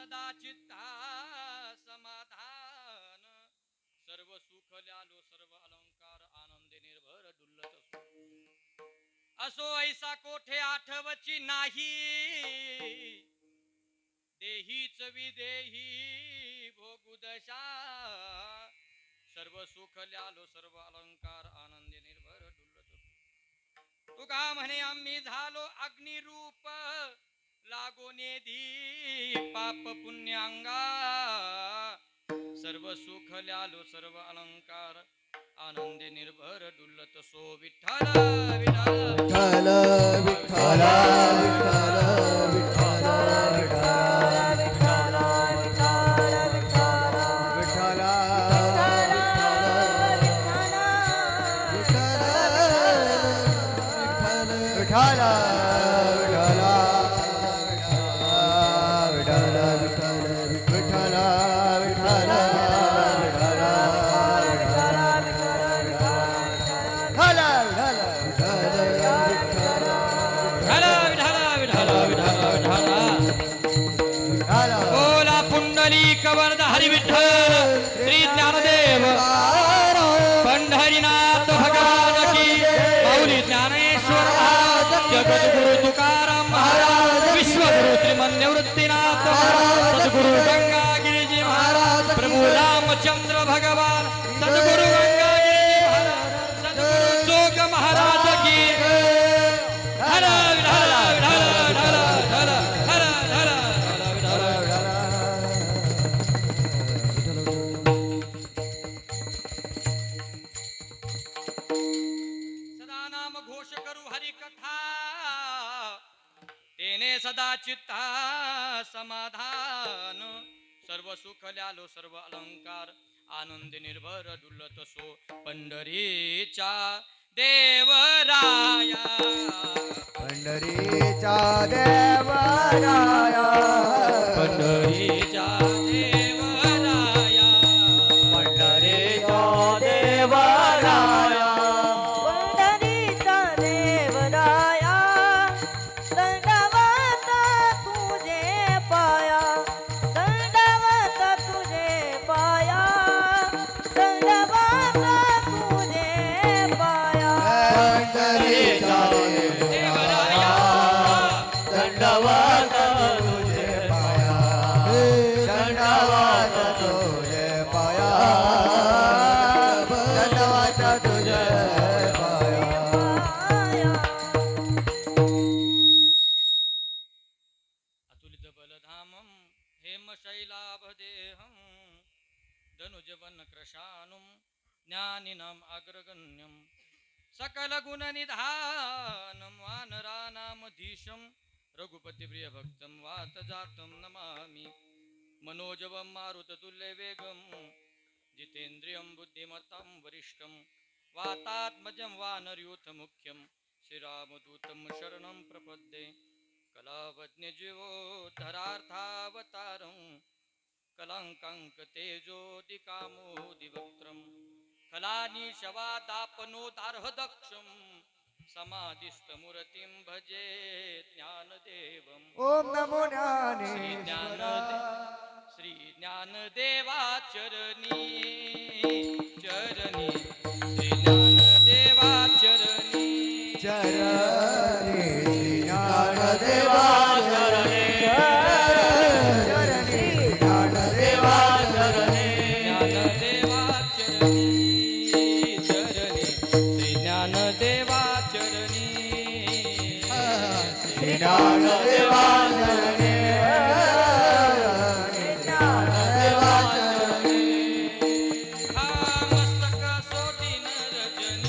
सदा चित्ता समाधान सर्व सुख ल्यालो सर्व अलंकार आनंदे निर्भर डुल्लत असो ऐसा कोठे आठवची नाही देहीच विदेही भोगू दशा सर्व सुख ल्यालो सर्व अलंकार आनंदे निर्भर डुल्लत तुका म्हणे आम्ही झालो अग्निरूप लागो नेधी पाप पुण्यांगा सर्व सुख ल्यालो सर्व अलंकार आनंदे निर्भर डुल्लत सो विठ्ठल विठ्ठल विठ्ठल विठ्ठल विठ्ठल कवर्ध हरि विठ्ठल श्री ज्ञानदेव पंढरीनाथ भगवान की मौली ज्ञानेश्वर महाराज जगद्गुरु तुकाराम महाराज विश्वगुरु श्रीमन निवृत्तीनाथ सद्गुरु गंगा गिरिजी महाराज प्रभु रामचंद्र भगवान सद्गुरु गंगा गिरिजी महाराज सद्गुरु जोग महाराज की हर हर हर हर हर हर सदा चित्ता समाधान सर्व सुख ल्यालो सर्व अलंकार आनंद निर्भर डुल्लत सो पंढरीचा देवराया पंढरीचा देवराया पंढरीचा देवराया पंढरीचा देवराया ज्ञानिनाम अग्रगण्यम सकल गुण निधानम वानरानामधीशम रघुपति प्रिय भक्तम वात जातम नमामि मनोजवम मारुततुल्य वेगम जितेन्द्रियम बुद्धिमत्तम वरिष्ठम वातात्मजं वानरयूथ मुख्यम श्रीरामदूतम शरणं प्रपद्ये कलावज्ञ जीवोद्धरार्थावतारं कलंकांक तेजोदिकामोदिवक्त्रम् कलानिशवादापनोदार्हदक्षं समाधिस्थमूर्तिं भजे ज्ञानदेवम् ओम नमो श्री ज्ञानदेवाचरणी चरणी श्री ज्ञानदेवाचरणी चरणी श्री ज्ञानदेवाचरणी चरणी ज्ञानदेवाचरणी ज्ञानदेवाचरणी मस्तक सोटीन रजनी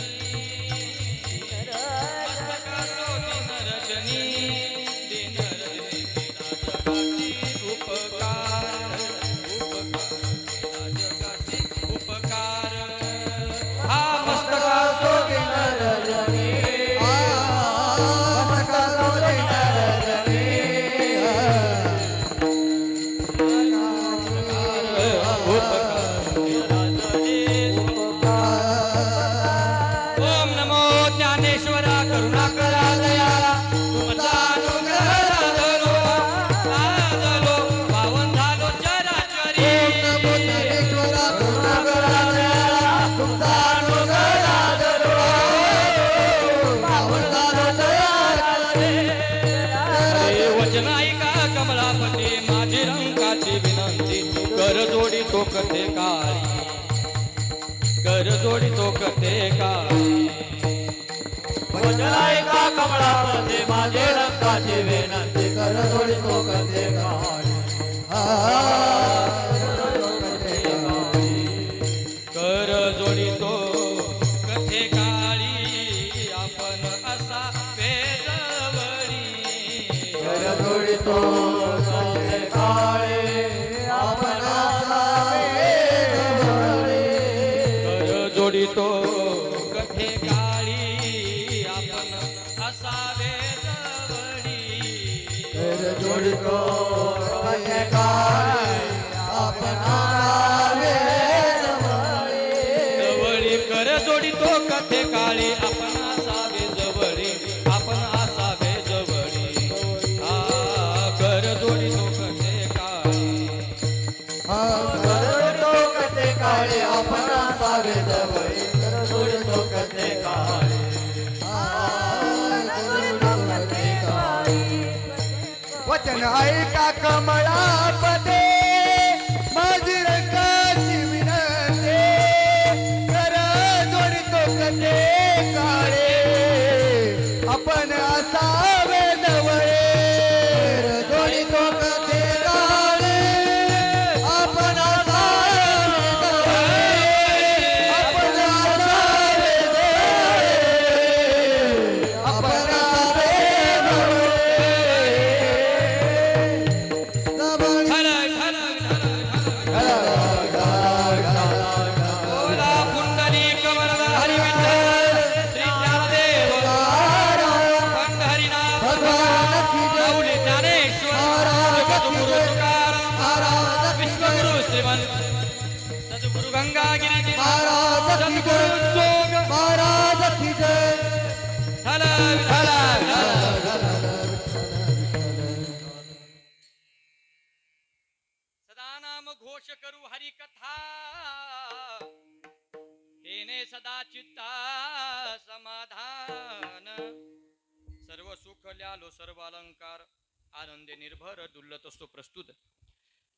विठ्ठलापती माझी रंगाची विनंती कर जोडी तो कथे काळी कर जोडी तो कथे काळी वचनाय का कमळामध्ये माझे रंगाची विनंती कर जोडी तो कथे काळी कर जोडी तो कथे काळी आपण असा वेजवळी कर जोडी तो कथे काळी आपण कर जोडी तो कथे काळी आपण असावे जवळी कर जोडी तो कथे काळी आपण जवळी कर जोडी तो कथे काळी आपण असावे जवळी आपण असावे जवळी हा कर जोडी तो कथे काळी कर तो कथे काळी आपण असावे जवळी कर जोडी तो कथे काळी वचन ऐका कमळापदे माझी रंगाची विनंती कर जोडी तो कथे काळे आपण असावे जवळे जोडी तो कथे काळे आपण असावे जवळे आपण असावे जवळे आपण असावे बोला पुंडलिक वरद हरी विठ्ठल श्री ज्ञानदेव पंढरीनाथ माऊली ज्ञानेश्वर जगद्गुरु तुकाराम विश्वगुरु श्रीमंत सद्गुरु गंगागिरी सद्गुरु जोग महाराज की जय हल हल सदा नाम घोष करू हरि कथा हेने सदा चित्ता समाधान सर्व सुख ल्यालो सर्व अलंकार आनंदे निर्भर डुल्लत असतो प्रस्तुत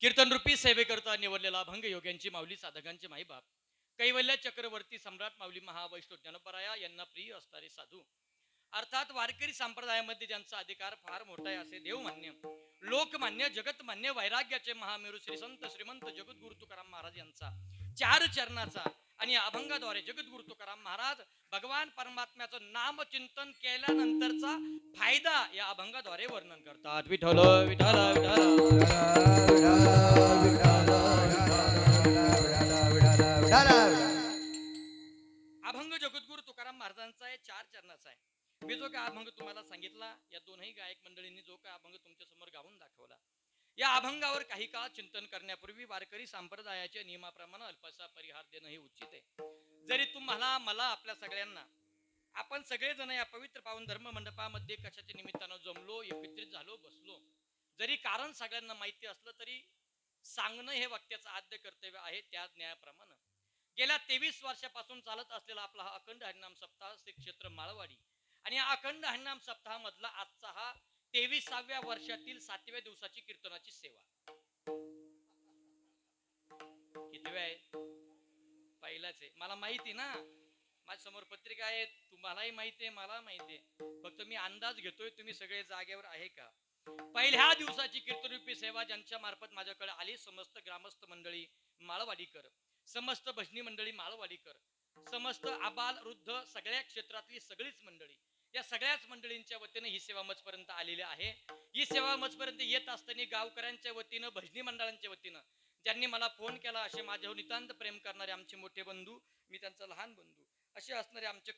कीर्तन रूपी सेवेकरता निवडलेला अभंग योग्यांची माऊली साधकांचे माईबाप कैवल्य चक्रवर्ती सम्राट माऊली महावैष्णव ज्ञानपराया यांना प्रिय असणारे साधू अर्थात वारकरी संप्रदायामध्ये ज्यांचा अधिकार फार मोठा आहे असे देवमान्य लोकमान्य जगतमान्य वैराग्याचे महामेरू श्री संत श्रीमंत जगद्गुरु तुकाराम महाराज यांचा चार चरणाचा आणि अभंगाद्वारे जगद्गुरु तुकाराम महाराज भगवान परमात्म्याचं नामचिंतन केल्यानंतरचा फायदा या अभंगाद्वारे वर्णन करतात विठ्ठल विठ्ठल अभंग जगद्गुरु तुकाराम महाराजांचा आहे चार चरणाचा आहे मी जो काय अभंग तुम्हाला सांगितला या दोनही गायक मंडळींनी जो काय अभंग तुमच्या समोर गाऊन दाखवला या अभंगावर काही काळ चिंतन करण्यापूर्वी वारकरी संप्रदायाच्या नियमाप्रमाणे अल्पसा परिहार देणं हे उचित आहे जरी तुम्हाला मला आपल्या सगळ्यांना आपण सगळेजण या पवित्र पावन धर्म मंडपामध्ये कशाच्या निमित्तानं जमलो एकत्रित झालो बसलो जरी कारण सगळ्यांना माहिती असलं तरी सांगणं हे वाक्याचं आद्य कर्तव्य आहे त्या न्यायाप्रमाणे गेल्या 23 वर्षापासून चालत असलेला आपला हा अखंड हरिनाम सप्ताह श्री क्षेत्र माळवाडी आणि या अखंड हरिनाम सप्ताह मधला आजचा हा 23व्या वर्षातील 7व्या दिवसाची कीर्तनाची सेवा किती वेळ आहे पहिलाच आहे मला माहिती ना माझ्या समोर पत्रिका आहे तुम्हालाही माहिती आहे मला माहिती आहे फक्त मी अंदाज घेतोय तुम्ही सगळे जागेवर आहे का पहिल्या दिवसाची कीर्तनरूपी सेवा ज्यांच्या मार्फत माझ्याकडे आली समस्त ग्रामस्थ मंडळी माळवाडीकर समस्त भजनी मंडळी माळवाडीकर समस्त आबाल वृद्ध सगळ्या क्षेत्रातली सगळीच मंडळी या सगळ्याच मंडळींच्या वतीने ही सेवा मजपर्यंत आलेली आहे ही सेवा मजपर्यंत येत असताना गावकऱ्यांच्या वतीनं भजनी मंडळांच्या वतीनं ज्यांनी मला फोन केला असे माझ्यावर नितांत प्रेम करणारे आमचे मोठे बंधू मी त्यांचा लहान बंधू असे असणारे आमचे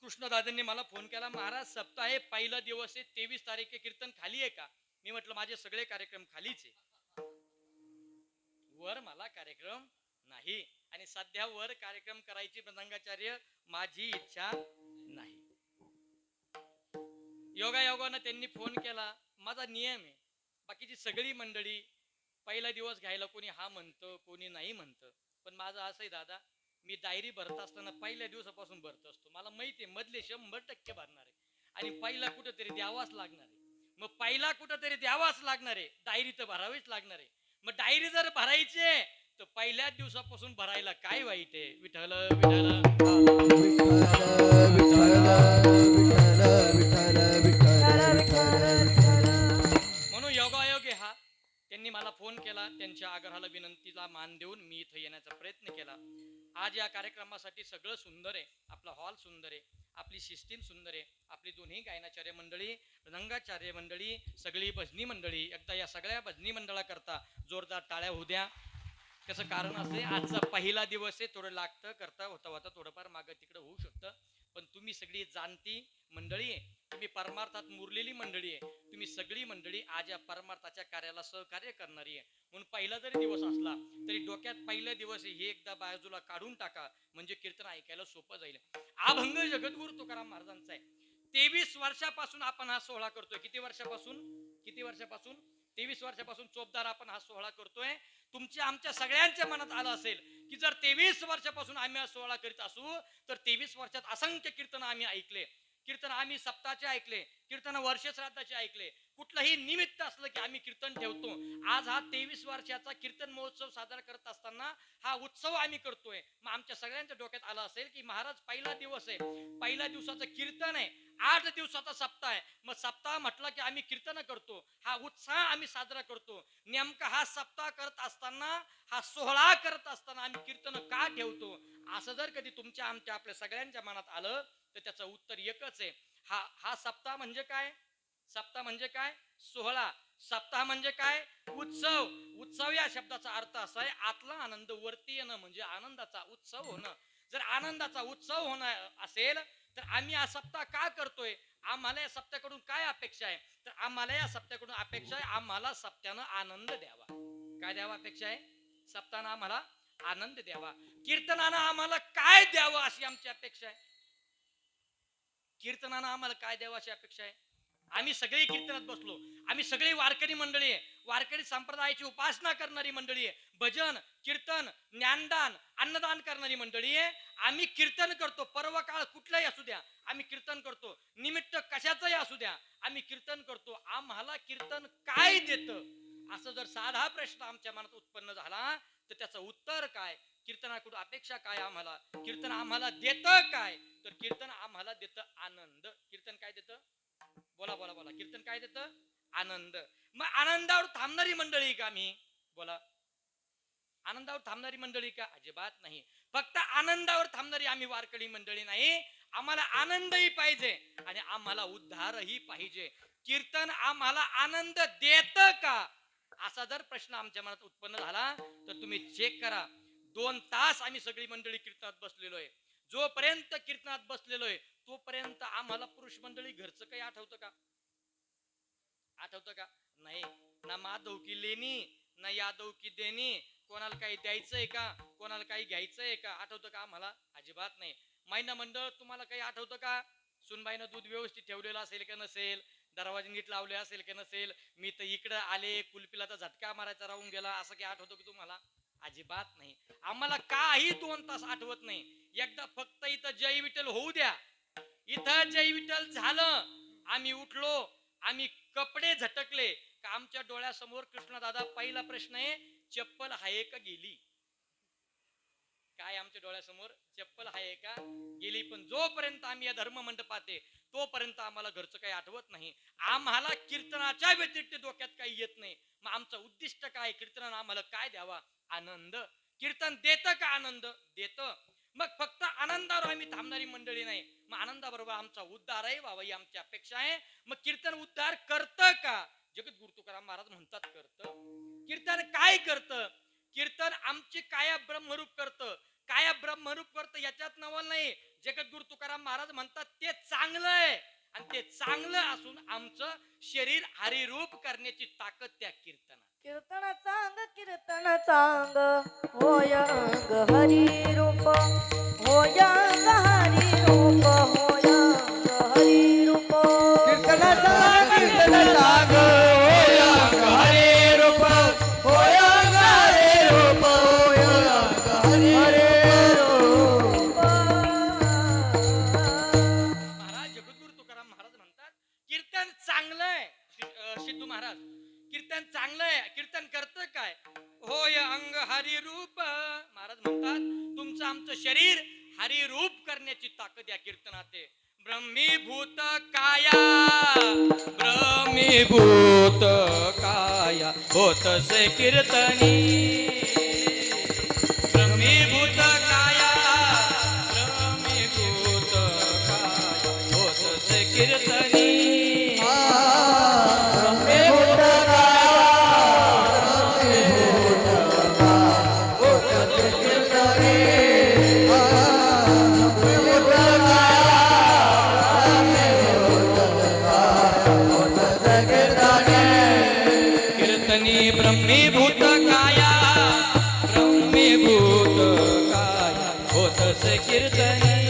कृष्णदादांनी मला फोन केला महाराज सप्ताह आहे पहिला दिवस आहे 23 तारीख कीर्तन खाली आहे का मी म्हटलं माझे सगळे कार्यक्रम खालीच आहे वर मला कार्यक्रम नाही आणि सध्या वर कार्यक्रम करायची प्रसंगाचार्य माझी इच्छा नाही योगायोगानं त्यांनी फोन केला माझा नियम आहे बाकीची सगळी मंडळी पहिला दिवस घ्यायला कोणी हा म्हणतं कोणी नाही म्हणतं पण माझं असंही दादा मी डायरी भरत असताना पहिल्या दिवसापासून भरत असतो मला माहिती आहे मधले 100% भरणार आहे आणि पहिला कुठेतरी द्यावाच लागणार आहे मग पहिला कुठंतरी द्यावाच लागणार आहे, डायरी तर भरावीच लागणार आहे. मग डायरी जर भरायची आहे तर पहिल्याच दिवसापासून भरायला काय वाईट आहे. विठ्ठल विठ्ठल म्हणून योगायोग आहे हा. त्यांनी मला फोन केला, त्यांच्या आग्रहाला विनंतीला मान देऊन मी इथं येण्याचा प्रयत्न केला. आज या कार्यक्रमासाठी सगळं सुंदर आहे, आपला हॉल सुंदर आहे, आपली सिस्टीम सुंदर आहे, आपली दोन्ही गायनाचार्य मंडळी, रंगाचार्य मंडळी, सगळी भजनी मंडळी. एकदा या सगळ्या भजनी मंडळाकरता जोरदार टाळ्या होऊ द्या. त्याचं कारण असे, आजचा पहिला दिवस आहे, थोडं लागतं, करता होता होता थोडंफार मागं तिकडं होऊ शकतं. पण तुम्ही सगळी जाणती मंडळी आहे, तुम्ही परमार्थात मुरलेली मंडळी आहे, तुम्ही सगळी मंडळी आज या परमार्थाच्या कार्याला सहकार्य करणारी आहे. म्हणून पहिला जरी दिवस असला तरी डोक्यात पहिला दिवस हे एकदा बाजूला काढून टाका, म्हणजे कीर्तन ऐकायला सोपं जाईल. अभंग जगद्गुरु तुकाराम महाराजांचा आहे. 23 वर्षापासून आपण हा सोहळा करतोय. किती वर्षापासून? 23 वर्षापासून चोपदार आपण हा सोहळा करतोय. तुमच्या आमच्या सगळ्यांच्या मनात आलं असेल की जर 23 वर्षापासून आम्ही हा सोहळा करीत असू तर 23 वर्षात असंख्य कीर्तन आम्ही ऐकले, कीर्तन आम्ही सप्ताहाचे ऐकले, कीर्तन वर्ष श्राद्धाचे ऐकले. कुठलंही निमित्त असलं की आम्ही कीर्तन ठेवतो. आज हा 23 वर्षाचा कीर्तन महोत्सव साजरा करत असताना हा उत्सव आम्ही करतोय. मग आमच्या सगळ्यांच्या डोक्यात आलं असेल की महाराज पहिला दिवस आहे, पहिल्या दिवसाचं कीर्तन आहे, 8 दिवसाचा सप्ताह आहे. मग सप्ताह म्हटलं की आम्ही कीर्तन करतो, हा उत्साह आम्ही साजरा करतो. नेमका हा सप्ताह करत असताना, हा सोहळा करत असताना आम्ही कीर्तन का ठेवतो, असं जर कधी तुमच्या आमच्या आपल्या सगळ्यांच्या मनात आलं तर त्याचं उत्तर एकच आहे. हा सप्ताह म्हणजे काय? सप्ताह म्हणजे काय? सोहळा. सप्ताह म्हणजे काय? उत्सव. उत्सव या शब्दाचा अर्थ असा आहे, आतला आनंद वरती येणं म्हणजे आनंदाचा उत्सव होणं. जर आनंदाचा उत्सव होणं असेल तर आम्ही हा सप्ताह का करतोय? आम्हाला या सप्त्याकडून काय अपेक्षा आहे? तर आम्हाला या सप्त्याकडून अपेक्षा आहे, आम्हाला सप्त्यानं आनंद द्यावा. काय द्यावा अपेक्षा आहे? सप्त्यानं आम्हाला आनंद द्यावा. कीर्तनानं आम्हाला काय द्यावं अशी आमची अपेक्षा आहे. कीर्तनानं आम्हाला काय द्यावं अशी अपेक्षा आहे. आम्ही सगळे कीर्तनात बसलो, आम्ही सगळी वारकरी मंडळी आहे, वारकरी संप्रदायाची उपासना करणारी मंडळी आहे, भजन कीर्तन ज्ञानदान अन्नदान करणारी मंडळी आहे. आम्ही कीर्तन करतो, पर्व काळ कुठलाही असू द्या आम्ही कीर्तन करतो, निमित्त कशाचंही असू द्या आम्ही कीर्तन करतो. आम्हाला कीर्तन काय देतं असं जर साधा प्रश्न आमच्या मनात उत्पन्न झाला तर त्याचं उत्तर काय? कीर्तनाकडून अपेक्षा काय? आम्हाला कीर्तन आम्हाला देतं काय? तर कीर्तन आम्हाला देतं आनंद. कीर्तन काय देतं? बोला बोला बोला. कीर्तन काय देतं? आनंद. मग आनंदावर थांबणारी मंडळी का आम्ही? बोला. आनंदावर थांबणारी मंडळी का? अजिबात नाही. फक्त आनंदावर थांबणारी आम्ही वारकरी मंडळी नाही. आम्हाला आनंदही पाहिजे आणि आम्हाला उद्धारही पाहिजे. कीर्तन आम्हाला आनंद देतं का असा जर प्रश्न आमच्या मनात उत्पन्न झाला तर तुम्ही चेक करा. 2 तास आम्ही सगळी मंडळी कीर्तनात बसलेलो आहे. जोपर्यंत कीर्तनात बसलेलो आहे तोपर्यंत आम्हाला पुरुष मंडळी घरचं काही आठवतं का? आठवतं का? नाही. ना माधव की लेणी ना यादव की देणी. कोणाला काही द्यायचंय का, कोणाला काही घ्यायचंय का, आठवतं का आम्हाला? अजिबात नाही. महिना मंडळ तुम्हाला काही आठवतं का? सुनबाईनं दूध व्यवस्थित ठेवलेलं असेल का नसेल, दरवाजे नीट लावले असेल का नसेल, मी तर इकडं आले कुलपीला तर झटका मारायचा राहून गेला, असं काही आठवतं की तुम्हाला? अजिबात नाही. आम्हाला काही 2 तास आठवत नाही. एकदा फक्त इथं जय विठ्ठल होऊ द्या. इथं जय विठ्ठल झालं, आम्ही उठलो, आम्ही कपडे झटकले का आमच्या डोळ्यासमोर कृष्णदादा पहिला प्रश्न आहे, चप्पल आहे का गेली? काय आमच्या डोळ्यासमोर? चप्पल आहे का गेली? पण जोपर्यंत आम्ही या धर्म मंडपात आहे तोपर्यंत आम्हाला घरचं काही आठवत नाही. आम्हाला कीर्तनाच्या व्यतिरिक्त डोक्यात काही येत नाही. मग आमचं उद्दिष्ट काय? कीर्तनानं आम्हाला काय द्यावा? आनंद. कीर्तन देतं का? आनंद देतं. मग फक्त आनंदावर आम्ही थांबणारी मंडळी नाही, मग आनंदाबरोबर आमचा उद्धारही व्हावा ही आमची अपेक्षा आहे. मग कीर्तन उद्धार करतं का? जगद्गुरु तुकाराम महाराज म्हणतात करतं. कीर्तन काय करतं? कीर्तन आमची काया ब्रह्मरूप करतं. काया ब्रह्मरूप करतं याच्यात नवल नाही. जगद्गुरु तुकाराम महाराज म्हणतात ते चांगलं आहे आणि ते चांगलं असून आमचं शरीर हरिरूप करण्याची ताकद त्या कीर्तनात. कीर्तन चांग होय ग हरी रूप, होय ग हरी रूप, होय ग हरी रूप. कीर्तनाचा कीर्तनाचा होय ग हरी रूप, होय ग हरी रूप, होय ग हरी रूप. महाराज जगद्गुरु तुकाराम महाराज म्हणतात कीर्तन चांगलं आहे. सिद्धू महाराज कीर्तन चांगलं आहे, कीर्तन करतं काय? होय अंग हरी रूप. महाराज म्हणतात तुमचं आमचं शरीर हरी रूप करण्याची ताकद या कीर्तनात आहे. ब्रह्मीभूत काया, ब्रह्मीभूत काया होतसे कीर्तनी. ब्रह्मीभूत काया, ब्रह्मीभूत काया होतसे कीर्तनी. ब्रह्मीभूत काया, ब्रह्मीभूत काया होतसे कीर्तनी. ब्रह्मीभूत काया, ब्रह्मीभूत काया होतसे कीर्तनी.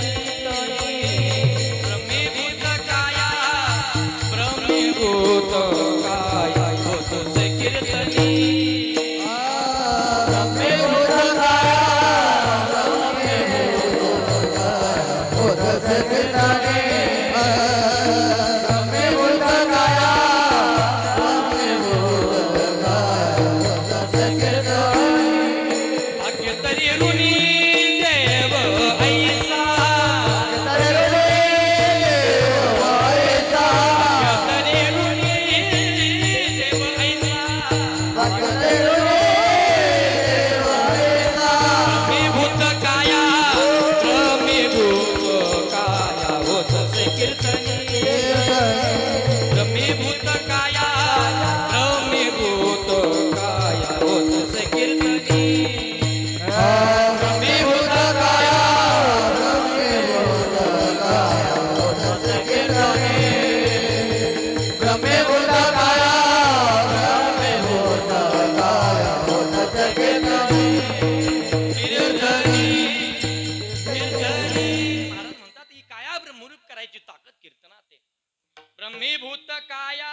ब्रह्मीभूत काया,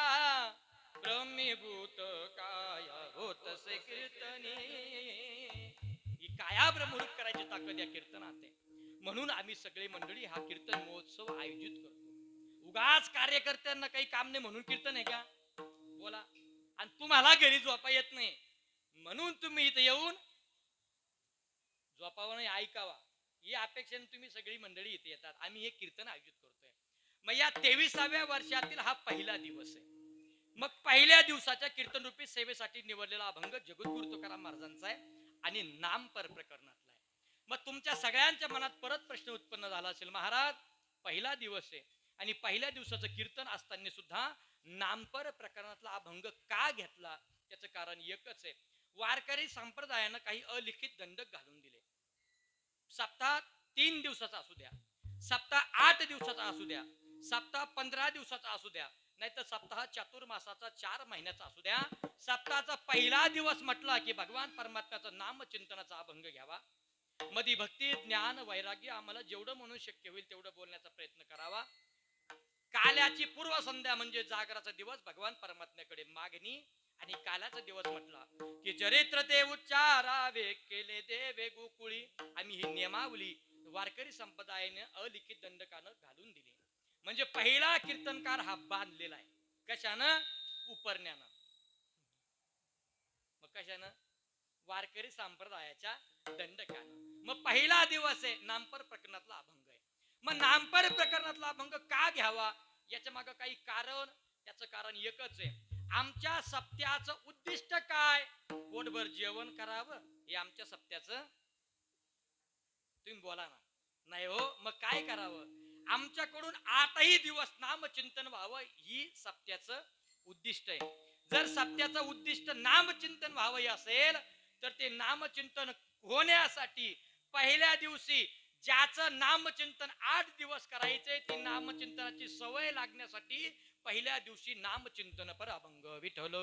ब्रह्मीभूत काया होतसे कीर्तनी. ही काया ब्रह्मरूप करायची ताकद या कीर्तनात आहे. म्हणून आम्ही सगळे मंडळी हा कीर्तन महोत्सव आयोजित करतो. उगाच कार्यकर्त्यांना काही काम नाही म्हणून कीर्तन आहे का? बोला. आणि तुम्हाला घरी झोपा येत नाही म्हणून तुम्ही इथे येऊन झोपावं नाही, ऐकावा ही अपेक्षेने तुम्ही सगळी मंडळी इथे येतात. आम्ही हे कीर्तन आयोजित करतोय. मग या 23व्या वर्षातील हा पहिला दिवस आहे. मग पहिल्या दिवसाच्या कीर्तन रूपी सेवेसाठी निवडलेला अभंग जगद्गुरु तुकाराम महाराजांचा आहे आणि नामपर प्रकरणातला आहे. मग तुमच्या सगळ्यांच्या मनात परत प्रश्न उत्पन्न झाला असेल, महाराज पहिला दिवस आहे आणि पहिल्या दिवसाचं कीर्तन असताना सुद्धा नामपर प्रकरणातला अभंग का घेतला? त्याचं कारण एकच आहे. वारकरी संप्रदायानं काही अलिखित दंडक घालून दिले. सप्ताह 3 दिवसाचा असू द्या, सप्ताह 8 दिवसाचा असू द्या, सप्ताह 15 दिवसाचा असू द्या, नाहीतर सप्ताह चातुर्मासाचा 4 महिन्याचा असू द्या. सप्ताहाचा पहिला दिवस म्हटला की भगवान परमात्म्याचं नाम चिंतनाचा अभंग घ्यावा. मधी भक्ती, ज्ञान, वैराग्य आम्हाला जेवढं म्हणून शक्य होईल तेवढं बोलण्याचा प्रयत्न करावा. काल्याची पूर्व संध्या म्हणजे जागराचा दिवस भगवान परमात्म्याकडे मागणी. आणि कालाचा दिवस म्हटला की चरित्र ते उच्चारावे केले देवे गोकुळी. आम्ही ही नियमावली वारकरी संप्रदायाने अलिखित दंडकानं घालून दिली. म्हणजे पहिला कीर्तनकार हा बांधलेला आहे. कशानं? उपरण्यानं. मग कशानं? वारकरी संप्रदायाच्या दंडकानं. मग पहिला दिवस आहे नामपर प्रकरणातला अभंग आहे. मग नामपर प्रकरणातला अभंग का घ्यावा? याच्या मागे काही कारण. त्याचं कारण एकच आहे, आमच्या सप्त्याचं उद्दिष्ट काय? पोटभर जेवण करावं हे आमच्या सप्त्याचं. तुम्ही बोला ना. नाही हो, मग काय करावं? आमच्याकडून 8ही दिवस नामचिंतन व्हावं ही सप्त्याचं उद्दिष्ट आहे. जर सप्त्याचं उद्दिष्ट नामचिंतन व्हावं असेल तर ते नामचिंतन होण्यासाठी पहिल्या दिवशी ज्याचं नामचिंतन 8 दिवस करायचंय ती नामचिंतनाची सवय लागण्यासाठी पहिल्या दिवशी नामचिंतन पर अभंग. विठ्ठल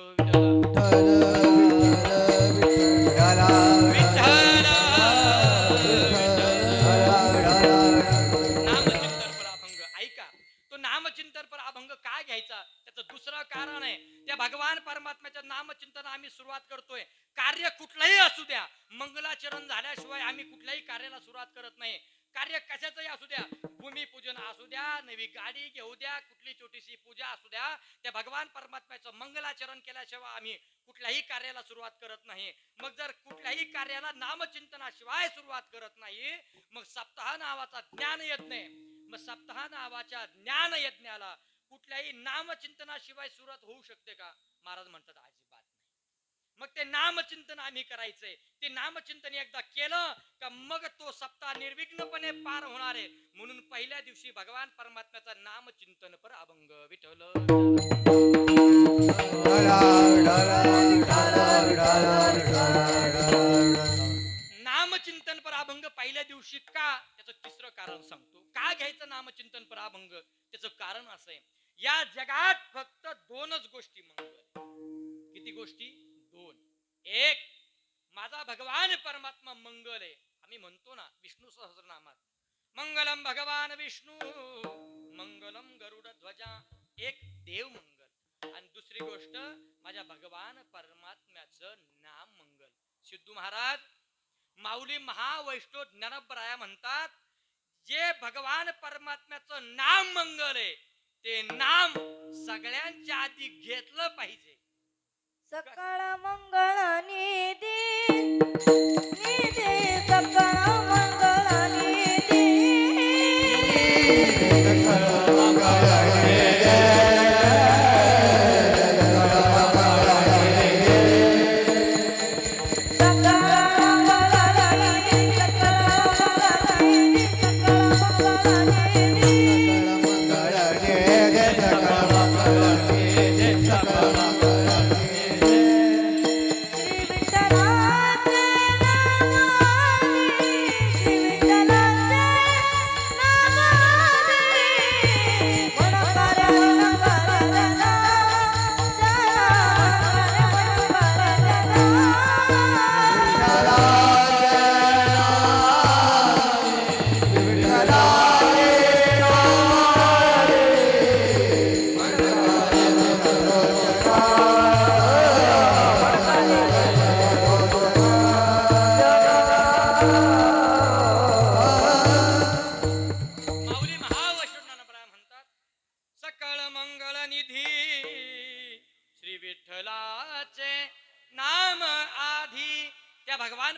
नामचिंतन पर अभंग. ऐका, तो नामचिंतन पर अभंग काय घ्यायचा? त्याचं दुसरं कारण आहे, त्या भगवान परमात्म्याच्या नामचिंतन आम्ही सुरुवात करतोय. कार्य कुठलंही असू द्या, मंगलाचरण झाल्याशिवाय आम्ही कुठल्याही कार्याला सुरुवात करत नाही. कार्य कशाचंही असू द्या, भूमिपूजन असू द्या, नवी गाडी घेऊ द्या, कुठली छोटीशी पूजा असू द्या, त्या भगवान परमात्म्याचं मंगलाचरण केल्याशिवाय आम्ही कुठल्याही कार्याला सुरुवात करत नाही. मग जर कुठल्याही कार्याला नामचिंतनाशिवाय सुरुवात करत नाही, मग सप्ताह नावाचा ज्ञान यज्ञ, मग सप्ताह नावाच्या ज्ञान यज्ञाला कुठल्याही नामचिंतनाशिवाय सुरुवात होऊ शकते का? महाराज म्हणतात अजिबात नाही. मग ते नामचिंतन आम्ही करायचंय. ते नामचिंतन एकदा केलं का मग तो सप्ताह निर्विघ्नपणे पार होणार आहे. म्हणून पहिल्या दिवशी भगवान परमात्म्याचा नामचिंतन पर अभंग विठ्ठल. नामचिंतन पर अभंग पहिल्या दिवशी का? त्याचं तिसरं कारण सांगतो. का घ्यायचं नामचिंतन पर अभंग? त्याचं कारण असं आहे, या जगात फक्त दोनच गोष्टी मंगल. किती गोष्टी? दोन. एक, माझा भगवान परमात्मा मंगल आहे. आम्ही म्हणतो ना विष्णू सहस्रनामात, मंगलम भगवान विष्णू मंगलम गरुड ध्वजा. एक देव मंगल, आणि दुसरी गोष्ट माझ्या भगवान परमात्म्याचं नाम मंगल. सिद्धू महाराज माऊली महावैष्णव ज्ञानबराया म्हणतात, जे भगवान परमात्म्याचं नाम मंगल आहे ते नाम सगळ्यांच्या आधी घेतलं पाहिजे. सकळ मंगळ निधी निधी सकळ मंगळ निधी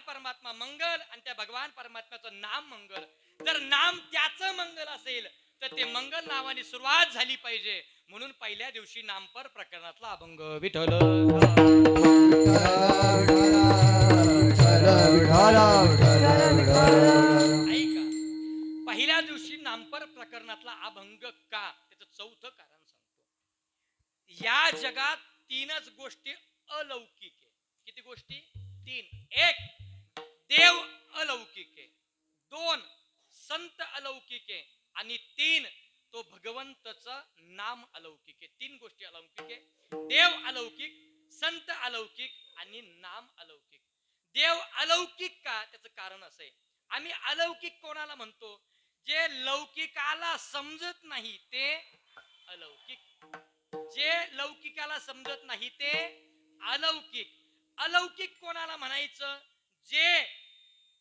परमात्मा मंगल आणि त्या भगवान परमात्म्याचं नाम मंगल. जर नाम त्याचं मंगल असेल तर ते मंगल नावाने सुरुवात झाली पाहिजे. म्हणून पहिल्या दिवशी नामपर प्रकरणातला अभंग विठ्ठल. ऐका, पहिल्या दिवशी नामपर प्रकरणातला अभंग का? त्याचं चौथं कारण सांगतो. या जगात तीनच गोष्टी अलौकिक आहे. किती गोष्टी? तीन. एक, देव अलौकिक आहे. दोन, संत अलौकिक आहे. आणि तीन, तो भगवंताचं नाम अलौकिक आहे. तीन गोष्टी अलौकिक आहे. देव अलौकिक, संत अलौकिक आणि नाम अलौकिक. देव अलौकिक का? त्याचं कारण असं आहे, आम्ही अलौकिक कोणाला म्हणतो? जे लौकिकाला समजत नाही ते अलौकिक. जे लौकिकाला समजत नाही ते अलौकिक. अलौकिक कोणाला म्हणायचं? जे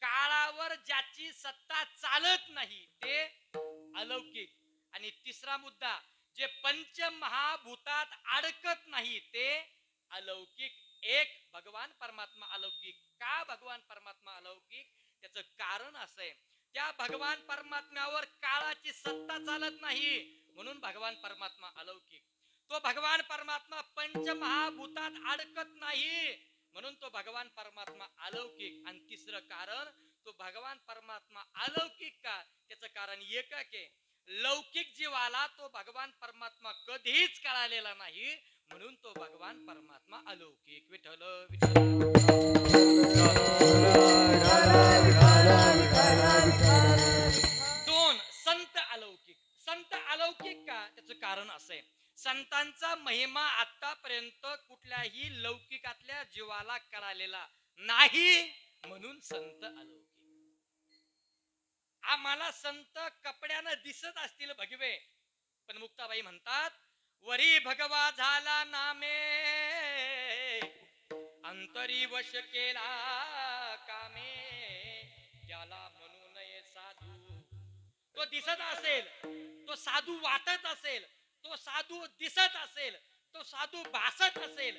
काळावर ज्याची सत्ता चालत नाही ते अलौकिक. आणि तिसरा मुद्दा, जे पंचमहाभूतात अडकत नाही ते अलौकिक. एक, भगवान परमात्मा अलौकिक. का भगवान परमात्मा अलौकिक? त्याचं कारण असं आहे, त्या भगवान परमात्म्यावर काळाची सत्ता चालत नाही म्हणून भगवान परमात्मा अलौकिक. तो भगवान परमात्मा पंचमहाभूतात अडकत नाही म्हणून तो भगवान परमात्मा अलौकिक. आणि तिसरं कारण, तो भगवान परमात्मा अलौकिक का? त्याचं कारण एकच आहे, लौकिक जीवाला तो भगवान परमात्मा कधीच कळालेला नाही म्हणून तो भगवान परमात्मा अलौकिक. विठ्ठल विठ्ठल. दोन, संत अलौकिक. संत अलौकिक का? त्याचं कारण असं आहे, संतांचा महिमा आतापर्यंत कुठल्याही लौकिकातल्या जीवाला कळालेला नाही म्हणून संत अलौकिक. आम्हाला संत कपड्यानं दिसत असतील भगवे, पण मुक्ताबाई म्हणतात, वरी भगवा झाला नामे अंतरी वश केला कामे, त्याला म्हणू नये साधू दिसत असेल, तो साधू वाटत असेल, तो साधू दिसत असेल, तो साधू भासत असेल,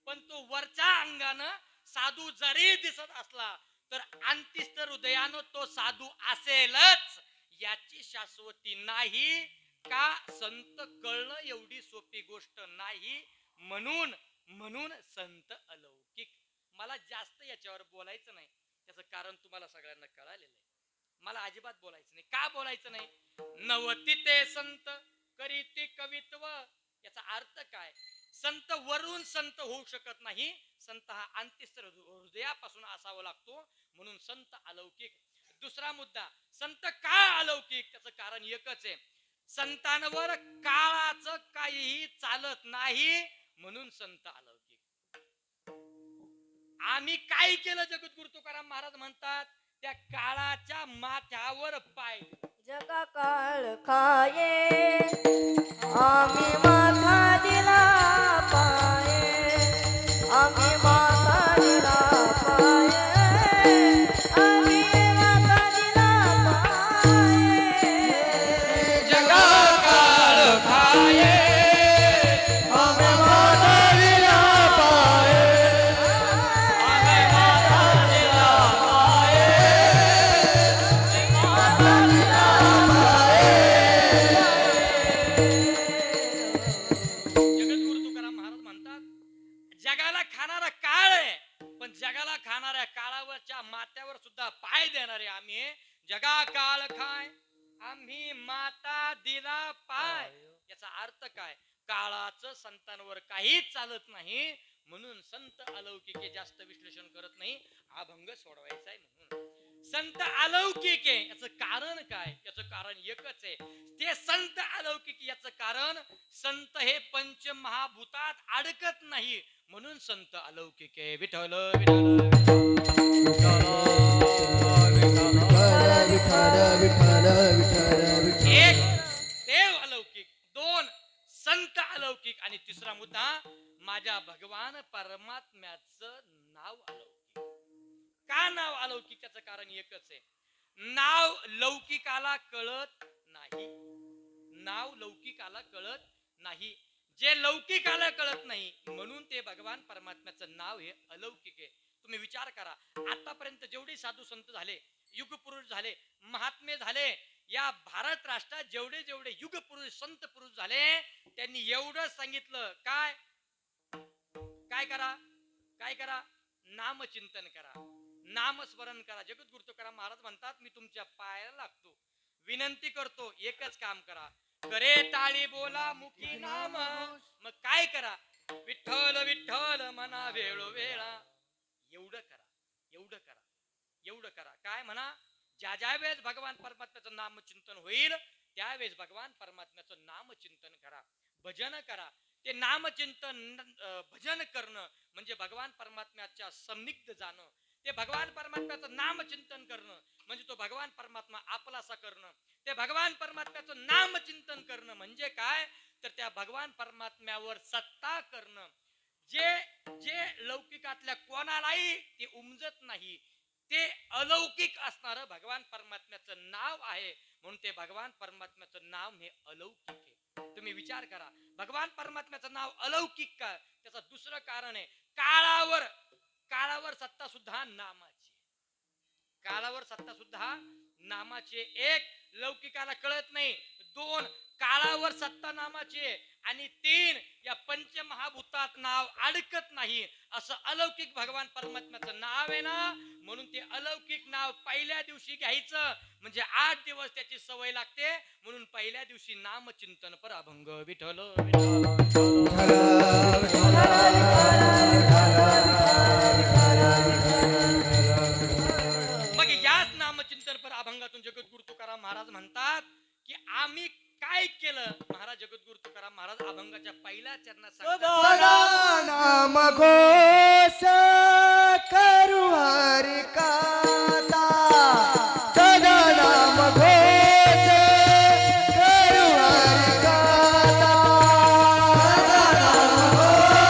पण तो वरच्या अंगानं साधू जरी दिसत असला तर अंतिस्थ हृदयानं तो साधू असेलच याची शाश्वती नाही. का? संत कळणं एवढी सोपी गोष्ट नाही. म्हणून म्हणून संत अलौकिक. मला जास्त याच्यावर बोलायचं नाही, त्याचं कारण तुम्हाला सगळ्यांना कळालेलं आहे. मला अजिबात बोलायचं नाही. का बोलायचं नाही? नवती ते संत करीती कवित्व. याचा अर्थ काय? संत वरून संत होऊ शकत नाही. संत हा अंतिस्थ हृदयापासून असावा लागतो. म्हणून संत अलौकिक. दुसरा मुद्दा, संत का अलौकिक? त्याचं कारण एकच आहे, संतांवर काळाचं काहीही चालत नाही म्हणून संत अलौकिक. आम्ही काय केलं? जगद्गुरु तुकाराम महाराज म्हणतात, त्या काळाच्या माथ्यावर पाय. जगा काळ खाये आम्ही माथा दिला पाये, आम्ही माथा दिला पाये, आम्ही माथा दिला पाये. जगा काळ खाये आम्ही माता दिला पाये, आम्ही माता दिला पाये, माता दिला जगद्गुरु तुकाराम महाराज म्हणतात, जगाला खाणारा काळ आहे, पण जगाला खाणाऱ्या काळावरच्या माथ्यावर सुद्धा पाय देणारे आम्ही. जगा काळ खाय आम्ही माता दिला पाय. याचा अर्थ काय? काळाचं संतांवर काहीच चालत नाही म्हणून संत अलौकिक आहे. जास्त विश्लेषण करत नाही, अभंग सोडवायचा आहे म्हणून. संत अलौकिक आहे याचं कारण काय? याचं कारण एकच आहे, ते संत अलौकिक याचं कारण, संत हे पंचमहाभूतात अडकत नाही म्हणून संत अलौकिक आहे. विठ्ठल विठ्ठल एक देव अलौकिक, दोन संत अलौकिक, आणि तिसरा मुद्दा माझ्या भगवान परमात्म्याचं नाव अलौकिक. का नाव अलौकिक? त्याचं कारण एकच आहे, नाव लौकिकाला कळत नाही. नाव लौकिकाला कळत नाही. जे लौकिकाला कळत नाही म्हणून ते भगवान परमात्म्याचं नाव हे अलौकिक आहे. तुम्ही विचार करा, आतापर्यंत जेवढे साधू संत झाले, युग पुरुष झाले, महात्मे झाले, या भारत राष्ट्रात जेवढे जेवढे युग पुरुष संत पुरुष झाले, त्यांनी एवढं सांगितलं, काय काय करा? काय करा? नामचिंतन करा, नामस्मरण करा. जगद्गुरु तुकाराम महाराज म्हणतात, मी तुमच्या पायाला लागतो, विनंती करतो, एकच काम करा, करे टाळी बोला मुखी नाम. मग काय करा? विठ्ठल विठ्ठल मना वेळोवेळा. एवढं करा, एवढं करा, एवढं करा. काय म्हणा? ज्या ज्या वेळेस भगवान परमात्म्याचं नामचिंतन होईल त्यावेळेस भगवान परमात्म्याचं नामचिंतन करा, भजन करा. ते नामचिंतन भजन करणं म्हणजे भगवान परमात्म्याच्या सन्निग्ध जाणं. ते भगवान परमात्म्याचं नामचिंतन करणं म्हणजे तो भगवान परमात्मा आपलासा करणं. ते भगवान परमात्म्याचं नामचिंतन करणं म्हणजे काय? तर त्या भगवान परमात्म्यावर सत्ता करणं. जे जे लौकिकातल्या कोणालाही ते उमजत नाही, ते अलौकिक असणारं भगवान परमात्म्याचं नाव आहे. म्हणून ते भगवान परमात्म्याचं नाव हे अलौकिक आहे. तुम्ही विचार करा, भगवान परमात्म्याचं नाव अलौकिक का? त्याचं दुसरं कारण आहे, काळावर काळावर सत्ता सुद्धा नामाची. काळावर सत्ता सुद्धा नामाची. एक, लौकिकाला कळत नाही. दोन, काळावर सत्ता नामाची. आणि तीन, या पंचमहाभूतात नाव अडकत नाही. असं अलौकिक भगवान परमात्म्याचं नाव आहे ना, म्हणून ते अलौकिक नाव पहिल्या दिवशी घ्यायचं म्हणजे 8 दिवस त्याची सवय लागते. म्हणून पहिल्या दिवशी नामचिंतन पर अभंग विठ्ठल मग याच नामचिंतन पर अभंगातून जगद्गुरु तुकाराम महाराज म्हणतात की आम्ही काय केलं. महाराज जगद्गुरु तुकाराम महाराज अभंगाच्या पहिल्या चरणात सांगतात, नाम घोष करू हरि काता, सदा नाम घोष करू हरि काता, सदा नाम घोष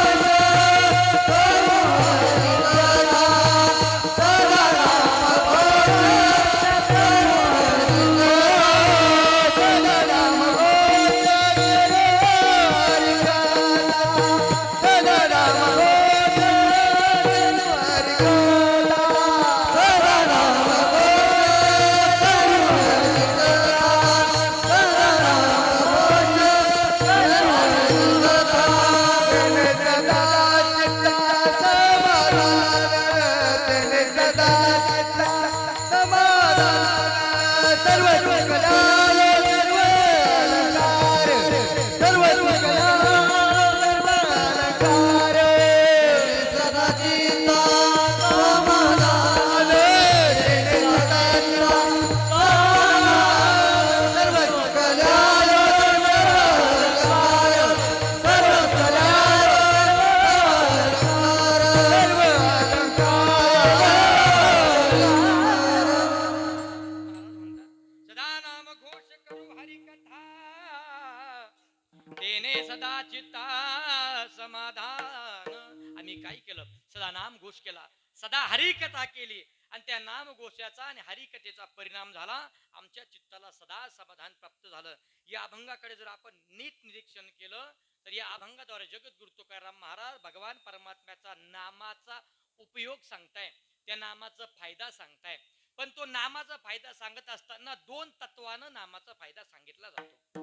काय केलं? सदा नाम घोष केला, सदा हरिकथा केली आणि त्या नाम घोषाचा आणि हरिकथेचा परिणाम झाला. आमच्या चित्ताला सदा समाधान प्राप्त झालं. या अभंगाकडे जर आपण नीट निरीक्षण केलं तर या अभंगाद्वारे जगद्गुरु तुकाराम महाराज भगवान परमात्म्याचा नामाचा उपयोग सांगताय, त्या नामाचा फायदा सांगताय. पण तो नामाचा फायदा सांगत असताना दोन तत्वानं नामाचा फायदा सांगितला जातो.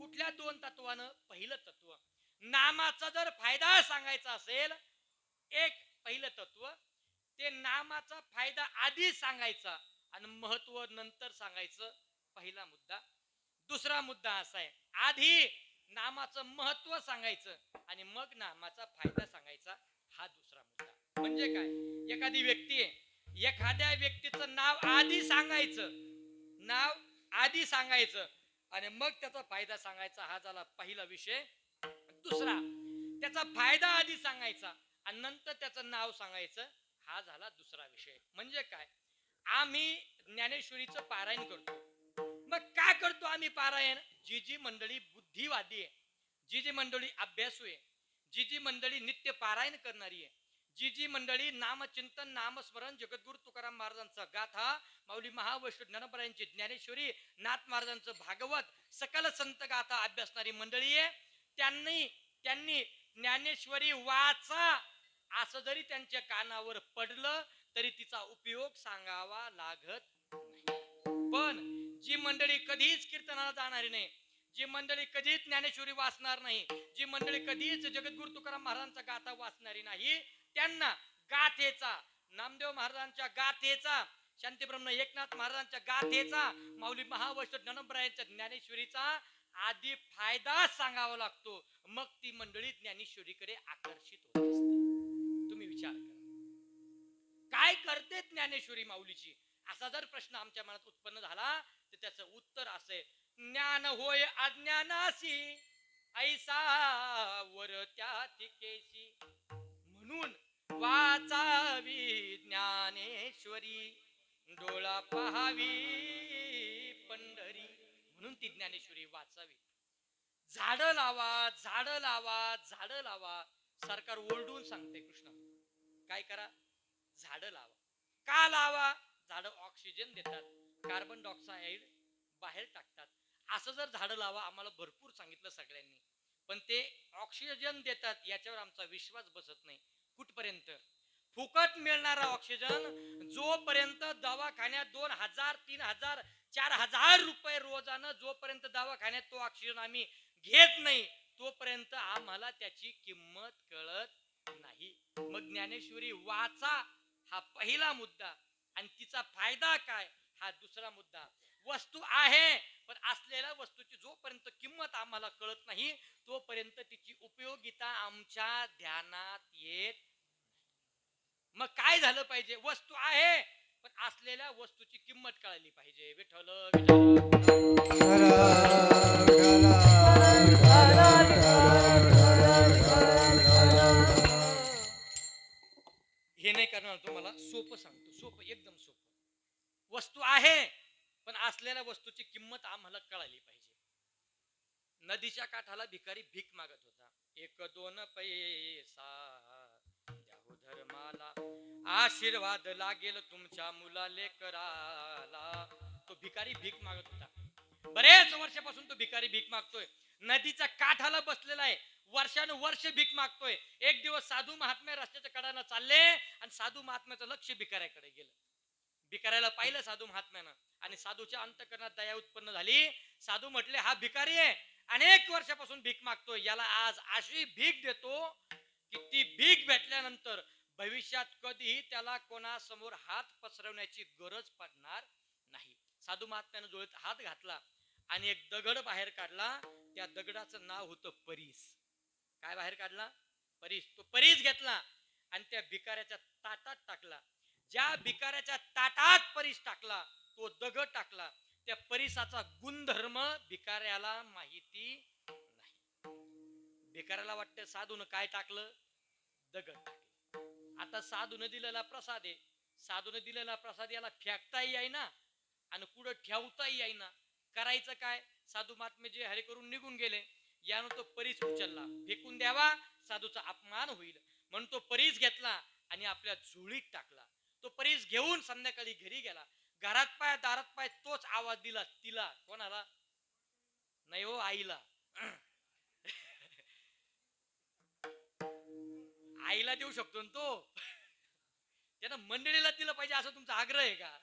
कुठल्या दोन तत्वानं? पहिलं तत्व, नामाचा जर फायदा सांगायचा असेल, एक पहिलं तत्व, ते नामाचा फायदा आधी सांगायचा आणि महत्व नंतर सांगायचं. पहिला मुद्दा. दुसरा मुद्दा असा आहे, आधी नामाचं महत्व सांगायचं आणि मग नामाचा फायदा सांगायचा. हा दुसरा मुद्दा. म्हणजे काय? एखादी व्यक्ती आहे, एखाद्या व्यक्तीचं नाव आधी सांगायचं, नाव आधी सांगायचं आणि मग त्याचा फायदा सांगायचा. हा झाला पहिला विषय. दुसरा, त्याचा फायदा आधी सांगायचा आणि नंतर त्याचं नाव सांगायचं. हा झाला दुसरा विषय. म्हणजे काय? आम्ही ज्ञानेश्वरीचं पारायण करतो. मग का करतो आम्ही पारायण? जी जी मंडळी बुद्धिवादी आहे, जी जी मंडळी अभ्यासू आहे, जी जी मंडळी नित्य पारायण करणारी आहे, जी जी मंडळी नामचिंतन नामस्मरण जगद्गुरु तुकाराम महाराजांचा गाथा, माऊली महावैष्णव ज्ञानोबरायांची ज्ञानेश्वरी, नाथ महाराजांचं भागवत, सकल संत गाथा अभ्यासणारी मंडळी आहे. त्यांनी ज्ञानेश्वरी वाचा असं जरी त्यांच्या कानावर पडलं तरी तिचा उपयोग सांगावा लागत नाही. पण जी मंडळी कधीच कीर्तनाला जाणारी नाही, जी मंडळी कधीच ज्ञानेश्वरी वाचणार नाही, जी मंडळी कधीच जगद्गुरु तुकाराम महाराजांचा गाथा वाचणारी नाही, त्यांना गाथेचा, नामदेव महाराजांच्या गाथेचा, शांतीब्रह्म एकनाथ महाराजांच्या गाथेचा, माऊली महावैष्णव ज्ञानोबरायांच्या ज्ञानेश्वरीचा आधी फायदा सांगावा लागतो. मग ती मंडळी ज्ञानेश्वरीकडे आकर्षित होत असते. तुम्ही विचार करा, काय करते ज्ञानेश्वरी माऊलीची? असा जर प्रश्न आमच्या मनात उत्पन्न झाला तर त्याचं उत्तर असे, ज्ञान होय अज्ञानासी ऐसा वर त्या केशी, म्हणून वाचावी ज्ञानेश्वरी, डोळा पहावी पंढरी. म्हणून ती ज्ञानेश्वरी वाचावी. झाडं लावा, झाडं लावा, झाडं लावा. सरकार ओरडून सांगते कृष्ण, काय करा? झाडं लावा. का लावा? झाडं ऑक्सिजन देतात, कार्बन डायऑक्साइड बाहेर टाकतात. असं जर झाडं लावा आम्हाला भरपूर सांगितलं सगळ्यांनी, पण ते ऑक्सिजन देतात याच्यावर आमचा विश्वास बसत नाही. कुठपर्यंत? फुकट मिळणारा ऑक्सिजन जोपर्यंत दवाखान्यात 2000, 3000, 4000 रुपये रोजानं जोपर्यंत दवाखान्यात तो ऑक्सिजन आम्ही घेत नाही तोपर्यंत आम्हाला त्याची किंमत कळत नाही. मग ज्ञानेश्वरी वाचा हा पहिला मुद्दा आणि तिचा फायदा काय हा दुसरा मुद्दा. वस्तू आहे पण असलेल्या वस्तूची जोपर्यंत किंमत आम्हाला कळत नाही तोपर्यंत तिची उपयोगिता आमच्या ध्यानात येत. मग काय झालं पाहिजे? वस्तू आहे पण असलेल्या वस्तूची किंमत कळली पाहिजे. विठ्ठल हे नाही करणार तुम्हाला, सोपं सांगतो, सोपं, एकदम सोपं. वस्तू आहे पण असलेल्या वस्तूची किंमत आम्हाला कळाली पाहिजे. नदीच्या काठाला भिकारी भीक मागत होता. 1-2 पैसा द्याहो धर्माला, आशीर्वाद लागेल तुमच्या मुला लेकराला. तो भिकारी भीक मागत होता. बरेच वर्षापासून तो भिकारी भीक मागतोय. नदीच्या काठाला बसलेला आहे, वर्षानुवर्ष भीक मागतोय. एक दिवस साधू महात्मे रस्त्याच्या कडाने चालले आणि साधू महात्म्याचं लक्ष भिकाऱ्याकडे गेलं. भिकाऱ्याला पाहिलं साधू महात्म्यानं आणि साधूच्या अंतःकरणात दया उत्पन्न झाली. साधू म्हटले, हा भिकारी आहे, अनेक वर्षापासून भीक मागतोय, याला आज अशी भीक देतो की ती भीक भेटल्यानंतर भविष्यात कधीही त्याला कोणासमोर हात पसरवण्याची गरज पडणार नाही. साधू महात्म्यानं डोळ्यात हात घातला आणि एक दगड बाहेर काढला. त्या दगडाचं नाव होतं परीस. काय बाहेर काढला? परीस. तो परीस घेतला आणि त्या भिकाऱ्याच्या ताटात टाकला. ज्या भिकाऱ्याच्या ताटात परीस टाकला तो दगड टाकला. त्या परीसाचा गुणधर्म भिकाऱ्याला माहिती नाही. भिकाऱ्याला वाटतं साधून काय टाकलं? दगड टाकलं. आता साधून दिलेला प्रसाद आहे, साधून दिलेला प्रसाद याला फेकताही येईना आणि कुठं ठेवताही येईना. करायचं काय? साधू महात्मे जे हरे करून निघून गेले. यानं तो परीस उचलला, फेकून द्यावा, साधूचा अपमान होईल. म्हणून तो परीस घेतला आणि आपल्या झोळीत टाकला. तो परीस घेऊन संध्याकाळी घरी गेला. घरात पाय दारात पाय तोच आवाज दिला. तिला कोणाला नाही हो, आईला. आईला देऊ शकतो ना तो. त्यानं मंडळीला दिलं पाहिजे असं तुमचा आग्रह आहे का?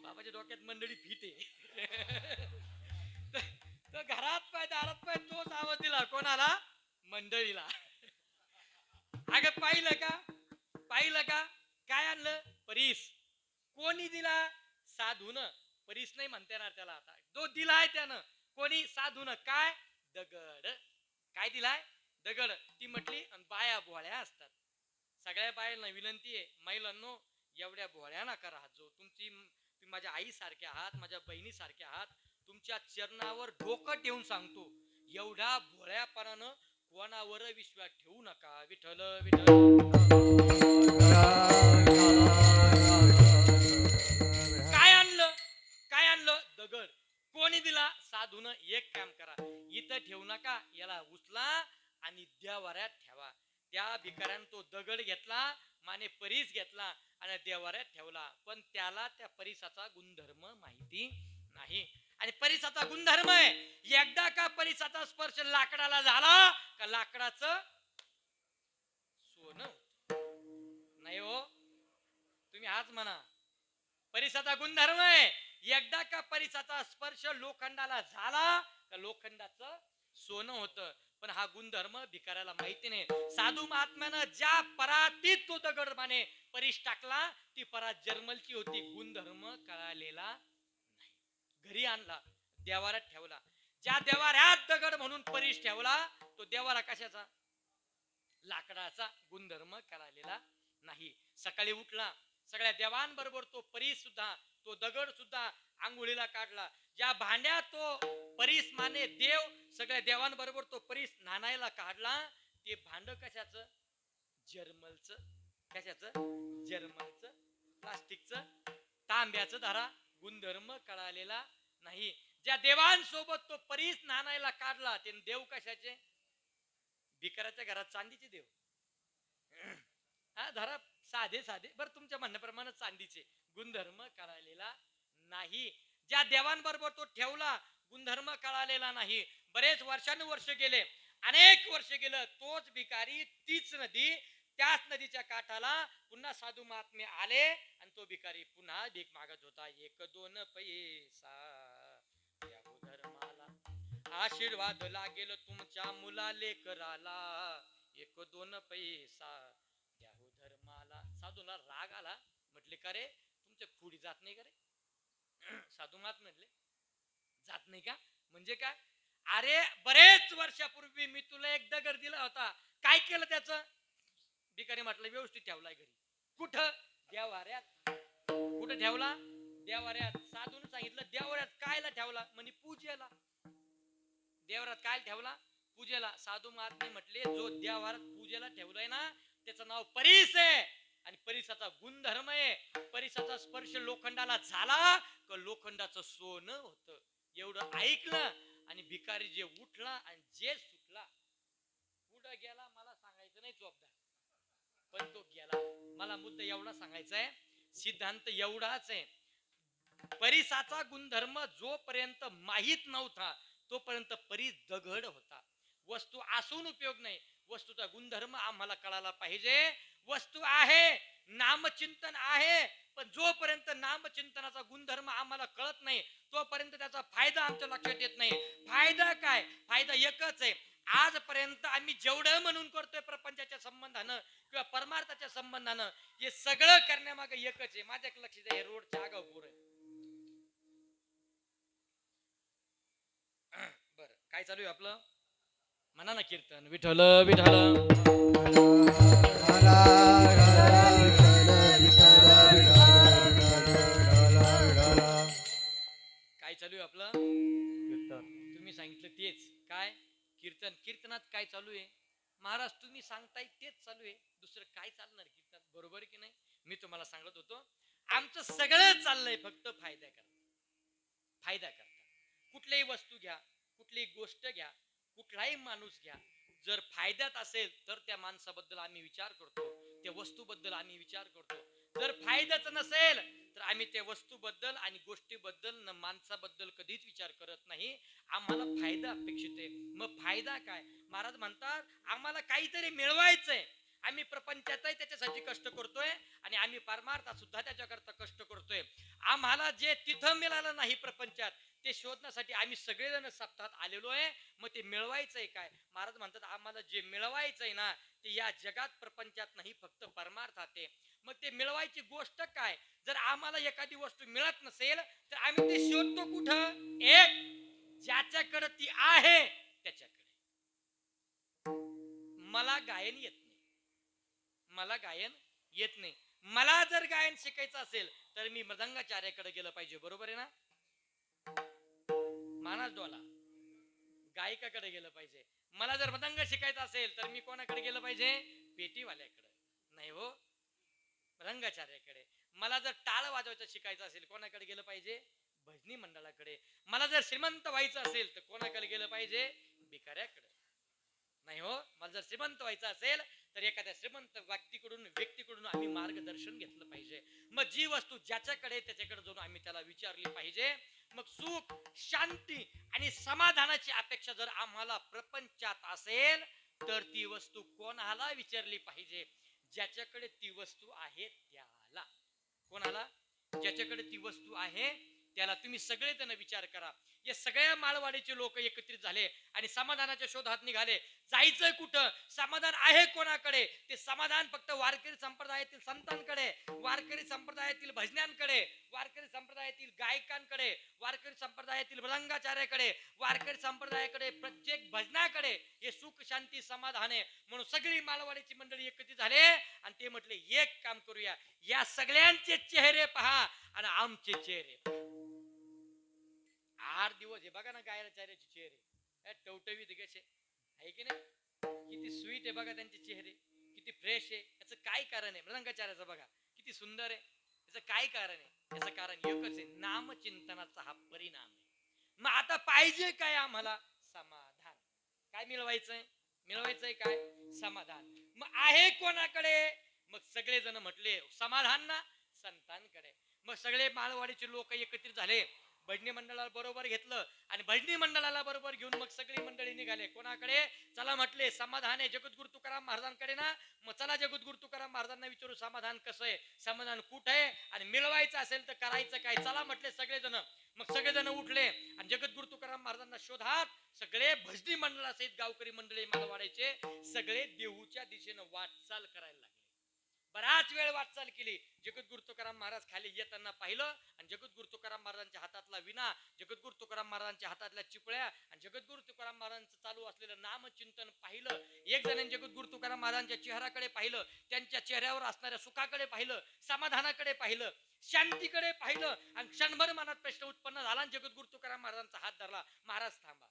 बाबाच्या डोक्यात मंडळी भीत आहे. तर घरात पाय दारात पाय तोच आवाज दिला. कोणाला? मंडळीला. अगं पाहिलं का? पाहिलं का? काय आणलं? परीस. कोणी दिला? साधून. परीस नाही म्हणता येणार त्याला आता. जो दिलाय त्यानं. कोणी? साधून. काय? दगड. काय दिलाय? दगड. ती म्हटली बाया भोळ्या असतात. सगळ्या बायांना विनंती आहे, महिलांनो एवढ्या भोळ्या नका राहत जो. तुम्ही माझ्या आई सारखे आहात, माझ्या बहिणी सारखे आहात. तुमच्या चरणावर डोकं ठेवून सांगतो, एवढ्या भोळ्यापणानं कोणावर विश्वास ठेवू नका. विठ्ठल विठ्ठल. काय आणलं? काय आणलं? दगड. कोणी दिला? साधून. एक काम करा, इथं ठेवू नका, याला उचला आणि देवाऱ्यात ठेवा. त्या भिकाऱ्यानं तो दगड घेतला, माने परीस घेतला आणि देवाऱ्यात ठेवला. पण त्याला त्या परीसाचा गुणधर्म माहिती नाही. आणि परीसाचा गुणधर्म आहे, एकदा का परीसाचा स्पर्श लाकडाला झाला का लाकडाचं सोनं नाही हो. तुम्ही हाच म्हणा. परीसाचा गुणधर्म आहे, एकदा का परीसाचा स्पर्श लोखंडाला झाला का लोखंडाचं सोनं होतं. पण हा गुणधर्म भिकाऱ्याला माहिती नाही. साधू महात्म्यानं ज्या परातीत तो दगड माने परीस टाकला, ती परात जर्मलची होती. गुणधर्म कळालेला नाही. घरी आणला, देवाऱ्यात ठेवला. ज्या देवाऱ्यात दगड म्हणून परीस ठेवला, तो देवारा कशाचा? लाकडाचा. गुणधर्म कळालेला नाही. सकाळी उठला, सगळ्या देवांबरोबर तो परीस सुद्धा, तो दगड सुद्धा आंघोळीला काढला. ज्या भांड्यात तो परीस माने देव, सगळ्या देवांबरोबर तो परीस नानायला काढला. ते भांड कशाचं? जर्मलचं. कशाचं? जर्मलचं, प्लास्टिकचं, तांब्याचं. धरा. गुणधर्म कळालेला नाही. ज्या देवांसोबत तो परीस नानायला काढला, ते देव कशाचे? भिकाऱ्याच्या घरात चांदीचे देव. हा धरा, साधे साधे. बरं तुमच्या म्हणण्याप्रमाणे चांदीचे. गुणधर्म कळालेला नाही. ज्या देवांबरोबर तो ठेवला, गुणधर्म कळालेला नाही. बरेच वर्षानुवर्ष गेले, अनेक वर्ष गेलं. तोच भिकारी, तीच नदी, त्याच नदीच्या काठाला पुन्हा साधू महात्मे आले आणि तो भिकारी पुन्हा भीक मागत होता. एक दोन पैसा द्या हो धर्माला, आशीर्वाद लागेल तुमच्या मुला लेकराला. एक दोन पैसा द्या हो धर्माला. साधूला राग आला. म्हटले का रे, तुमच्या खोडी जात नाही का रे? साधू महात्मे म्हटले जात नाही का? म्हणजे काय? अरे बरेच वर्षापूर्वी मी तुला एक दगड दिला होता, काय केलं त्याचं? भिकारी म्हटलं व्यवस्थित ठेवलाय घरी. कुठं? देवाऱ्यात. कुठं ठेवला? देवाऱ्यात. साधून सांगितलं देवाऱ्यात कायला ठेवला? म्हणे पूजेला. देवाऱ्यात काय ठेवला? पूजेला. साधू महात्मे म्हटले जो देवाऱ्यात पूजेला ठेवलाय ना, त्याचं नाव परीस आहे. आणि परीसाचा गुणधर्म आहे, परीसाचा स्पर्श लोखंडाला झाला का लोखंडाचं सोनं होतं. एवढं ऐकलं आणि भिकारी जे उठला आणि जे सुटला. कुठं गेला मला सांगायचं नाही चोपदा, पण तो गेला. मला मुद्दा एवढा सांगायचा आहे, सिद्धांत एवढाच आहे. परीसाचा गुणधर्म जोपर्यंत माहित नव्हता, तोपर्यंत परीस दगड होता. वस्तू असून उपयोग नाही, वस्तूचा गुणधर्म आम्हाला कळायला पाहिजे. वस्तू आहे, नामचिंतन आहे, पण जोपर्यंत नामचिंतनाचा गुणधर्म आम्हाला कळत नाही, तोपर्यंत त्याचा फायदा आमच्या लक्षात येत नाही. फायदा काय? फायदा एकच आहे. आजपर्यंत आम्ही जेवढं म्हणून करतोय प्रपंचाच्या संबंधानं किंवा परमार्थाच्या संबंधानं, हे सगळं करण्यामागे एकच आहे. माझ्या लक्षात आहे, रोडच्या आगाऊ पोर आहे. बरं, काय चालू आहे आपलं? म्हणा ना कीर्तन. विठ्ठल विठ्ठल. काय चालू आहे आपलं? तुम्ही सांगितलं तेच. काय कीर्तन? कीर्तनात काय चालू आहे महाराज? तुम्ही सांगताय तेच चालू आहे. दुसरं काय चालणार कीर्तनात? बरोबर की नाही? मी तुम्हाला सांगत होतो, आमचं सगळं चाललंय फक्त फायदा करता. फायदा करता. कुठलीही वस्तू घ्या, कुठलीही गोष्ट घ्या, कुठलाही माणूस घ्या, जर फायद्यात असेल तर त्या माणसाबद्दल आम्ही विचार करतो, त्या वस्तूबद्दल आम्ही विचार करतो. जर फायद्याच नसेल तर आम्ही त्या वस्तूबद्दल आणि गोष्टीबद्दल माणसाबद्दल कधीच विचार करत नाही. आम्हाला फायदा अपेक्षित आहे. मग फायदा काय? महाराज म्हणतात आम्हाला काहीतरी मिळवायचंय. आम्ही प्रपंचातही त्याच्यासाठी कष्ट करतोय आणि आम्ही परमार्थात सुद्धा त्याच्याकरता कष्ट करतोय. आम्हाला जे तिथं मिळालं नाही प्रपंचात ते शोधण्यासाठी आम्ही सगळेजण सप्ताहात आलेलो आहे. मग ते मिळवायचंय काय? महाराज म्हणतात आम्हाला जे मिळवायचंय ना ते या जगात प्रपंचात नाही, फक्त परमार्थात आहे. मग ते मिळवायची गोष्ट काय? जर आम्हाला एखादी वस्तू मिळत नसेल तर आम्ही ते शोधतो कुठं? एक ज्याच्याकडे ती आहे त्याच्याकडे. मला गायन येत नाही, मला गायन येत नाही. मला जर गायन शिकायचं असेल तर मी मृदंगाचार्याकडे गेलं पाहिजे. बरोबर आहे ना? मानास डोला गायकाकडे गेलं पाहिजे. मला जर मृदंग शिकायचा असेल तर मी कोणाकडे गेलं पाहिजे? पेटीवाल्याकडे. नाही हो, मृदंगाचार्याकडे. मला जर टाळ वाजवायचं शिकायचं असेल कोणाकडे गेलं पाहिजे? भजनी मंडळाकडे. मला जर श्रीमंत व्हायचं असेल तर कोणाकडे गेलं पाहिजे? भिकाऱ्याकडे. नाही हो, मला जर श्रीमंत व्हायचं असेल तर एखाद्या श्रीमंत व्यक्तीकडून आम्ही मार्गदर्शन घेतलं पाहिजे. मग जी वस्तू ज्याच्याकडे त्याच्याकडे जाऊन आम्ही त्याला विचारली पाहिजे. मग सुख, शांती आणि समाधानाची अपेक्षा जर आम्हाला प्रपंचात असेल तर ती वस्तू कोणाला विचारली पाहिजे? ज्याच्याकडे ती वस्तू आहे त्याला. कोणाला? ज्याच्याकडे ती वस्तू आहे त्याला. तुम्ही सगळेजण विचार करा. या सगळ्या माळवाडीचे लोक एकत्रित झाले आणि समाधानाच्या शोधात निघाले. जायचंय कुठं? समाधान आहे कोणाकडे? ते समाधान फक्त वारकरी संप्रदायातील संतांकडे, वारकरी संप्रदायातील भजनांकडे, वारकरी संप्रदायातील गायकांकडे, वारकरी संप्रदायातील मृदंगाचार्याकडे, वारकरी संप्रदायाकडे, प्रत्येक भजनाकडे हे सुख, शांती, समाधान आहे. म्हणून सगळी माळवाडीची मंडळी एकत्रित झाले आणि ते म्हटले एक काम करूया, या सगळ्यांचे चेहरे पहा आणि आमचे चेहरे पहा. 8 दिवस हे बघा ना गायकाचार्याचे चेहरे टवटवीत कसे आहे की नाही? किती स्वीट आहे बघा त्यांचे चेहरे, किती फ्रेश आहे. याचं काय कारण आहे? मृदंगाचार्याचं बघा किती सुंदर आहे. याचं काय कारण आहे? याचं कारण एकच आहे, नामचिंतनाचा हा परिणाम आहे. मग आता पाहिजे काय आम्हाला? समाधान. काय मिळवायचंय? मिळवायचंय काय? समाधान. मग आहे कोणाकडे? मग सगळेजण म्हटले समाधान ना संतांकडे. मग सगळे माळवाडीचे लोक एकत्रित झाले, भजनी मंडळाला बरोबर घेतलं आणि भजनी मंडळाला बरोबर घेऊन मग सगळी मंडळी निघाले. कोणाकडे? चला म्हटले समाधान आहे जगद्गुरु तुकाराम महाराजांकडे ना. मग चला जगद्गुरु तुकाराम महाराजांना विचारू समाधान कसं आहे, समाधान कुठं आहे आणि मिळवायचं असेल तर करायचं काय? चला म्हटले सगळेजण. मग सगळेजण उठले आणि जगद्गुरु तुकाराम महाराजांना शोधात सगळे भजनी मंडळासहित गावकरी मंडळी मालवाड्याचे सगळे देहूच्या दिशेनं वाटचाल करायला लागले. बराच वेळ वाटचाल केली. जगद्गुरु तुकाराम महाराज खाली येताना पाहिलं आणि जगद्गुरु तुकाराम महाराजांच्या हातातला विना, जगद्गुरु तुकाराम महाराजांच्या हातातल्या चिपळ्या आणि जगद्गुरु तुकाराम महाराजांचं चालू असलेलं नामचिंतन पाहिलं. एक जणांनी जगद्गुरु तुकाराम महाराजांच्या चेहऱ्याकडे पाहिलं, त्यांच्या चेहऱ्यावर असणाऱ्या सुखाकडे पाहिलं, समाधानाकडे पाहिलं, शांतीकडे पाहिलं आणि क्षणभर मनात प्रश्न उत्पन्न झाला आणि जगद्गुरु तुकाराम महाराजांचा हात धरला. महाराज थांबा.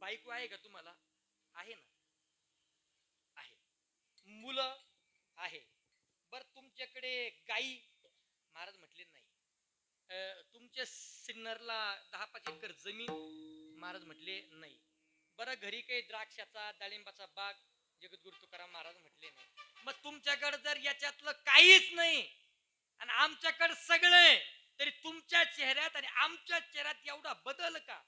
बायको आहे का तुम्हाला? आहे ना? आहे. मुलं आहे. बर तुमच्याकडे गाई? महाराज म्हटले नाही. तुमच्या सिन्नरला 10-5 एकर जमीन? महाराज म्हटले नाही. बरं घरी काही द्राक्षाचा, डाळिंबाचा बाग? जगद्गुरु तुकाराम महाराज म्हटले नाही. मग तुमच्याकडे जर याच्यातलं काहीच नाही आणि आमच्याकडे सगळे, तरी तुमच्या चेहऱ्यात आणि आमच्या चेहऱ्यात एवढा बदल का?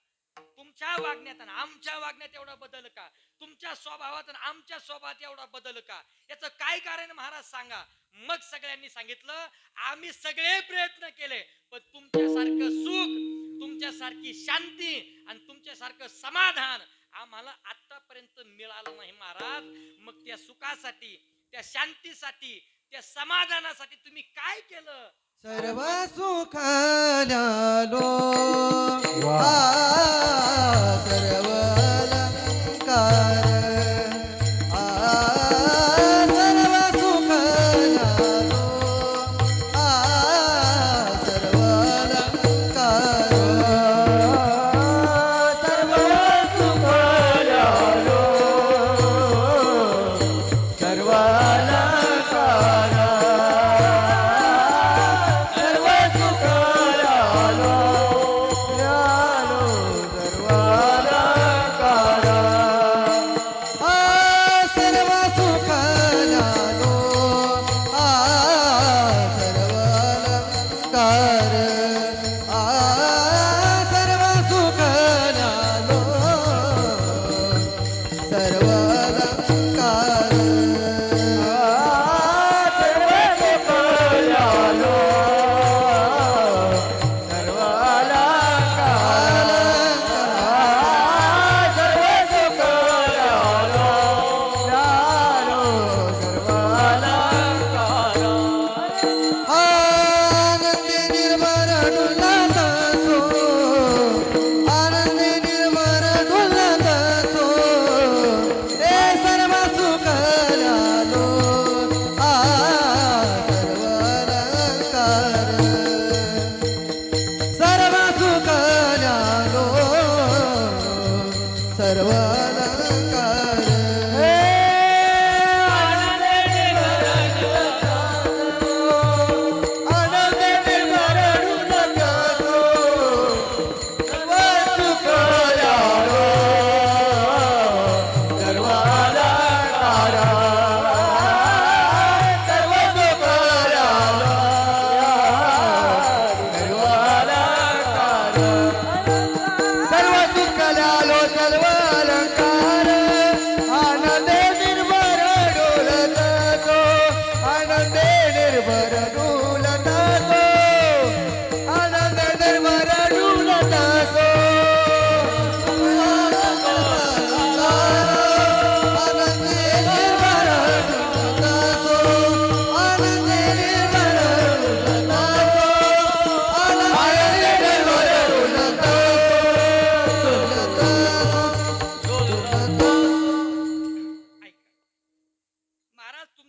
तुमच्या वागण्यात आणि आमच्या वागण्यात एवढा बदल का? तुमच्या स्वभावात आणि आमच्या स्वभावात एवढा बदल का? याचं काय कारण महाराज सांगा. मग सगळ्यांनी सांगितलं आम्ही सगळे प्रयत्न केले पण तुमच्यासारखं सुख, तुमच्यासारखी शांती आणि तुमच्यासारखं समाधान आम्हाला आतापर्यंत मिळालं नाही महाराज. मग त्या सुखासाठी, त्या शांतीसाठी, त्या समाधानासाठी तुम्ही काय केलं? सर्व सुखाल्यालो सर्व अलंकार सर्व सुखाल्यालो सर्व अलंकार सर्व सुखाल्यालो सर्व अलंकार सर्व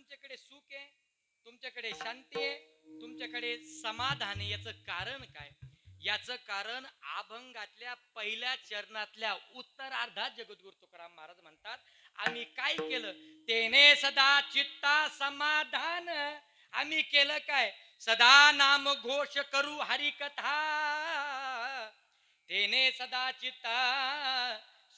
तुमच्याकडे सुख आहे, तुमच्याकडे शांती आहे, तुमच्याकडे समाधान आहे. याचं कारण काय? याचं कारण अभंगातल्या पहिल्या चरणातल्या उत्तरार्धात जगद्गुरु तुकाराम महाराज म्हणतात, आम्ही काय केलं? तेने सदा चित्ता समाधान. आम्ही केलं काय? सदा नाम घोष करू हरिकथा. तेने सदा चित्ता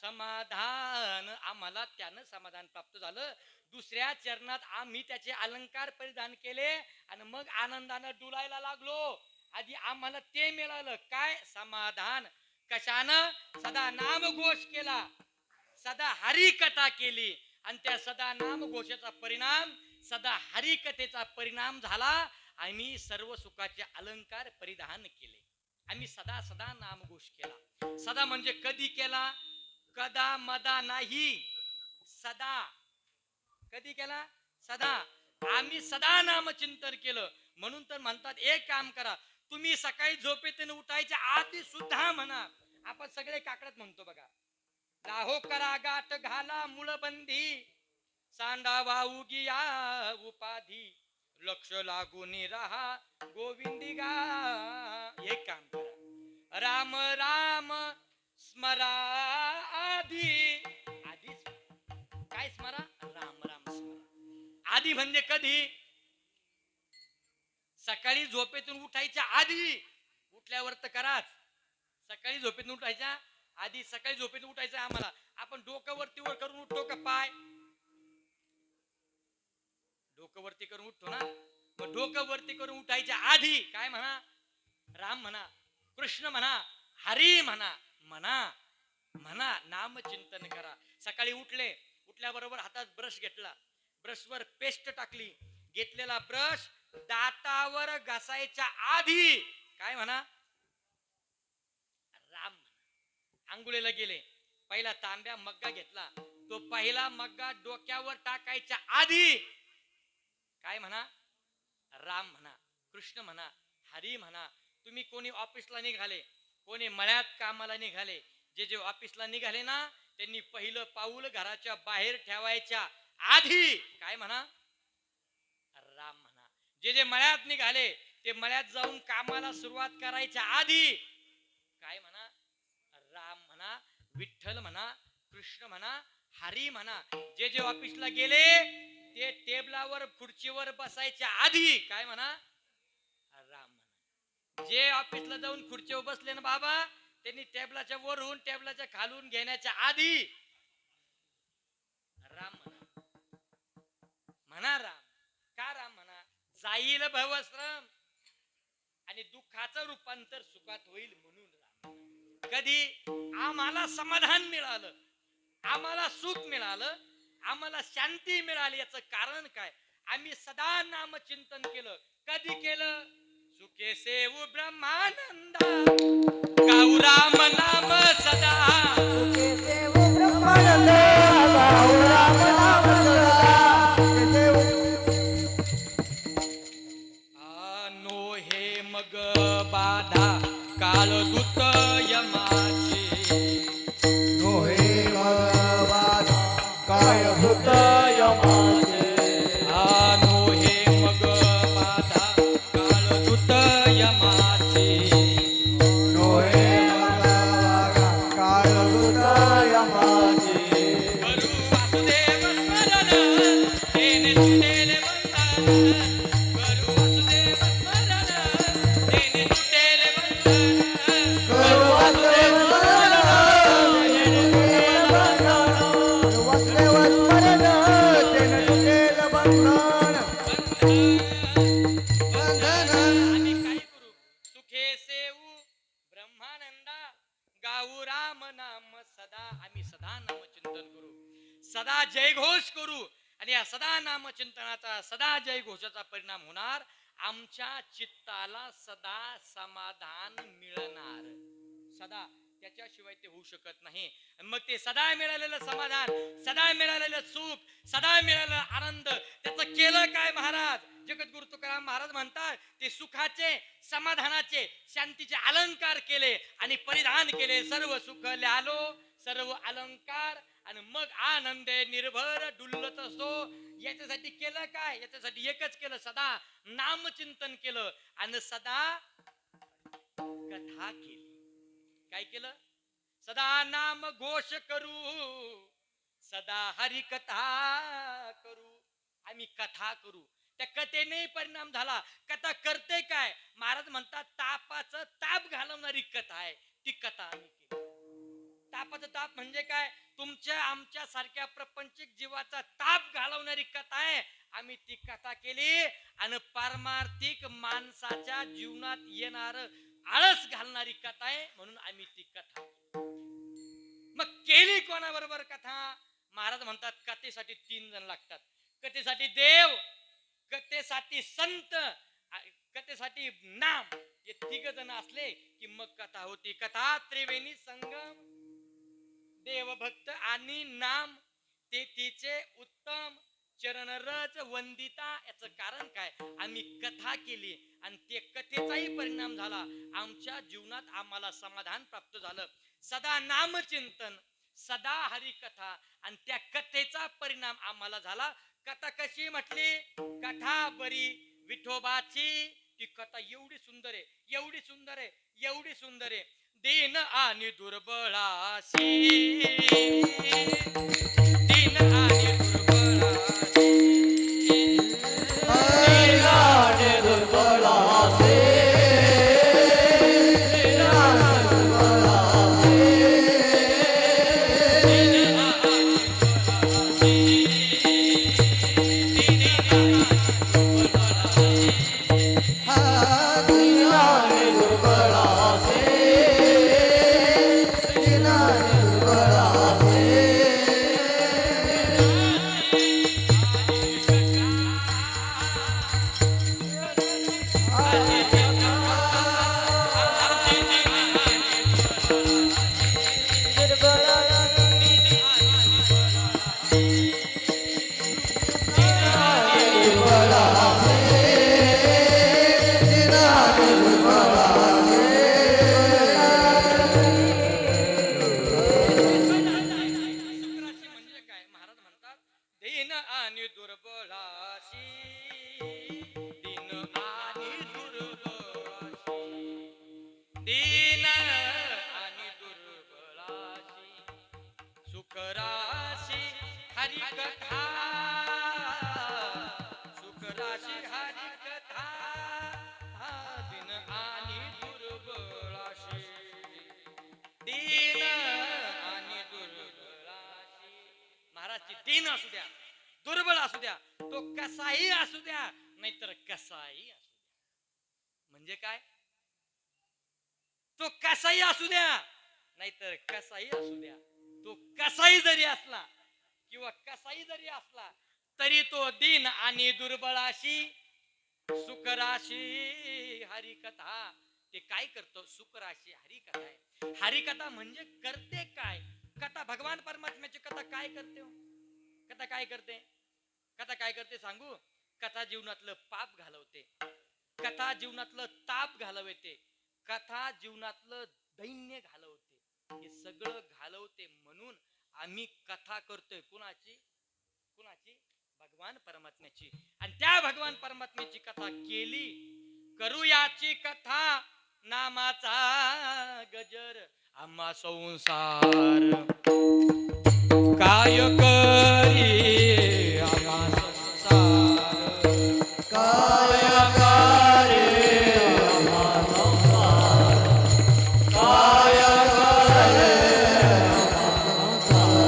समाधान. आम्हाला त्यानं समाधान प्राप्त झालं. दुसऱ्या चरणात आम्ही त्याचे अलंकार परिधान केले आणि मग आनंदानं डुलायला लागलो. आधी आम्हाला ते मिळालं काय? समाधान. कशानं? सदा नामघोष केला, सदा हरिकथा केली आणि त्या सदा नामघोषाचा परिणाम, सदा हरिकथेचा परिणाम झाला. आम्ही सर्व सुखाचे अलंकार परिधान केले. आम्ही सदा सदा नामघोष केला. सदा म्हणजे कधी केला? कदा मदा नाही, सदा. कधी केला? सदा. आम्ही सदा नामचिंतन केलं. म्हणून तर म्हणतात एक काम करा, तुम्ही सकाळी झोपेतून उठायच्या आधी सुद्धा म्हणा. आपण सगळे काकडत म्हणतो बघा, लाहो करा गाठ घाला मूळबंदी, सांडावा उगिया उपाधी, लक्ष लागून राहा गोविंदी गा. एक काम करा, राम राम स्मरा आधी. आधी काय स्मरा? राम राम स्मरा. आधी म्हणजे कधी? सकाळी झोपेतून उठायच्या आधी. उठल्यावर तर कराच. सकाळी झोपेतून उठायच्या आधी. सकाळी झोपेतून उठायचं आम्हाला. आपण डोकं वरती वर करून उठतो का? पाय डोकं वरती करून उठतो ना. मग डोकं वरती करून उठायच्या आधी काय म्हणा? राम म्हणा, कृष्ण म्हणा, हरी म्हणा. म्हणा म्हणा, नाम चिंतन करा. सकाळी उठले, उठल्याबरोबर हातात ब्रश घेतला, ब्रशवर पेस्ट टाकली, घेतलेला ब्रश दातावर घासायच्या आधी काय म्हणा? राम म्हणा. आंघोळीला गेले, पहिला तांब्या मग्गा घेतला, तो पहिला मग्गा डोक्यावर टाकायच्या आधी काय म्हणा? राम म्हणा, कृष्ण म्हणा, हरी म्हणा. तुम्ही कोणी ऑफिसला निघाले, कोणी मळ्यात कामाला निघाले, जे जे ऑफिसला निघाले ना, त्यांनी पहिलं पाऊल घराच्या बाहेर ठेवायच्या आधी काय म्हणा? राम म्हणा. जे जे मळ्यात निघाले, ते मळ्यात जाऊन कामाला सुरुवात करायच्या आधी काय म्हणा? राम म्हणा, विठ्ठल म्हणा, कृष्ण म्हणा, हरी म्हणा. जे जे ऑफिसला गेले, ते टेबलावर खुर्चीवर बसायच्या आधी काय म्हणा? राम म्हणा. जे ऑफिसला जाऊन खुर्चीवर बसले ना बाबा, त्यांनी टेबलाच्या वरून टेबलाच्या खालून घेण्याच्या आधी राम म्हणा. म्हणा राम. का राम म्हणा? जाईल भवश्रम आणि दुःखाचं रूपांतर सुखात होईल म्हणून राम. कधी? आम्हाला समाधान मिळालं, आम्हाला सुख मिळालं, आम्हाला शांती मिळाली. याचं कारण काय? आम्ही सदा नामचिंतन केलं. कधी केलं? सुखे सेवू ब्रह्मानंदा, गाऊ राम नाम सदा. सुखे सेव ब्रह्मानंद, गाऊ राम नाम सदा. नो हे मग बाधा काळ दूत यमाची, नोहे मग बाधा काळभूत यमाचे. नो हे मग बाधा काळ दूत यमाची. नोहे मग बाधा काळभूत यमाचे. करू वासुदेव स्मरण, तेने सुटेले बंधन. करू वासुदेव स्मरण, तेने सुटेले बंधन. करू वासुदेव स्मरण, वासुदेव स्मरण, तेने तुटेल बंधन. आम्ही काय करू? सुखे सेवू ब्रह्मानंदा, गाऊ राम नाम सदा. आम्ही सदा नामचिंतन करू, सदा जयघोष करू. आणि या सदा नामचिंतनाचा, सदा जयघोषाचा परिणाम होणार, आमच्या चित्ताला सदा समाधान मिळणार. सदा, त्याच्याशिवाय ते होऊ शकत नाही. मग ते सदा मिळालेलं समाधान, सदा मिळालेलं सुख, सदा मिळालेला आनंद, त्याचं केलं काय महाराज? जगद्गुरु तुकाराम महाराज म्हणतात, ते सुखाचे, समाधानाचे, शांतीचे अलंकार केले आणि परिधान केले. सर्व सुख ल्यालो, सर्व अलंकार, आणि मग आनंदे निर्भर डुलत असतो. याच्यासाठी केलं काय? याच्यासाठी एकच केलं, सदा नामचिंतन केलं आणि सदा कथा केली. काय केलं? सदा नाम घोष करू, सदा हरी कथा करू. आम्ही कथा करू. त्या कथेने परिणाम झाला. कथा करते काय? महाराज म्हणतात तापाचं ताप घालवणारी कथा आहे ती कथा आम्ही केली. तापाचं ताप म्हणजे काय? तुमच्या आमच्या सारख्या प्रपंचिक जीवाचा ताप घालवणारी कथा आहे. आम्ही ती कथा केली आणि पारमार्थिक माणसाच्या जीवनात येणार आळस घालणारी कथा आहे म्हणून आम्ही ती कथा केली. मग केली कोणाबरोबर कथा? महाराज म्हणतात कथेसाठी 3 जण लागतात. कथेसाठी देव, कथेसाठी संत, कथेसाठी नाम. हे 3 जण असले की मग कथा होती. कथा त्रिवेणी संगम. देव भक्त आणि नाम ते तिचे उत्तम चरणरज वंदिता. याचं कारण काय? आम्ही कथा केली आणि ते कथेचाही परिणाम झाला. आमच्या जीवनात आम्हाला समाधान प्राप्त झालं. सदा नामचिंतन, सदा हरिकथा आणि त्या कथेचा परिणाम आम्हाला झाला. कथा कशी म्हटली? कथा बरी विठोबाची. ती कथा एवढी सुंदर आहे, एवढी सुंदर आहे, एवढी सुंदर आहे. दीन आणि दुर्बळासी, दीन आणि दुर्बळासी, दीन आणि दुर्बळासी, दीन आणि दुर्बळाशी, सुखराशी हरिकथा, सुखराशी हरिकथा. दीन आणि दुर्बळाशी, दीन आणि दुर्बळाशी. महाराजची दीन असू द्या, दुर्बळ असू द्या, तो कसाही असू द्या, नाहीतर कसाही असू द्या. म्हणजे काय? तो कसाही असू द्या नाहीतर कसाही असू द्या, तो कसाही जरी असला किंवा कसाही जरी असला तरी तो दीन आणि दुर्बळाशी, सुखराशी हरिकथा. ते काय करतो? सुखराशी हरिकथा आहे. हरिकथा म्हणजे करते काय? कथा भगवान परमात्म्याची कथा काय करते? कथा काय करते? कथा काय करते सांगू? कथा जीवनातलं पाप घालवते, कथा जीवनातलं ताप घालवते, कथा जीवनातलं दैन्य घालवते. हे सगळं घालवते म्हणून आम्ही कथा करतोय. कुणाची? कुणाची? भगवान परमात्म्याची. आणि त्या भगवान परमात्म्याची कथा केली. करूयाची कथा नामाचा गजर, आम्हा संसार काय करी, आम्हा संसार काय करे आम्हा संसार, काय करे आम्हा संसार.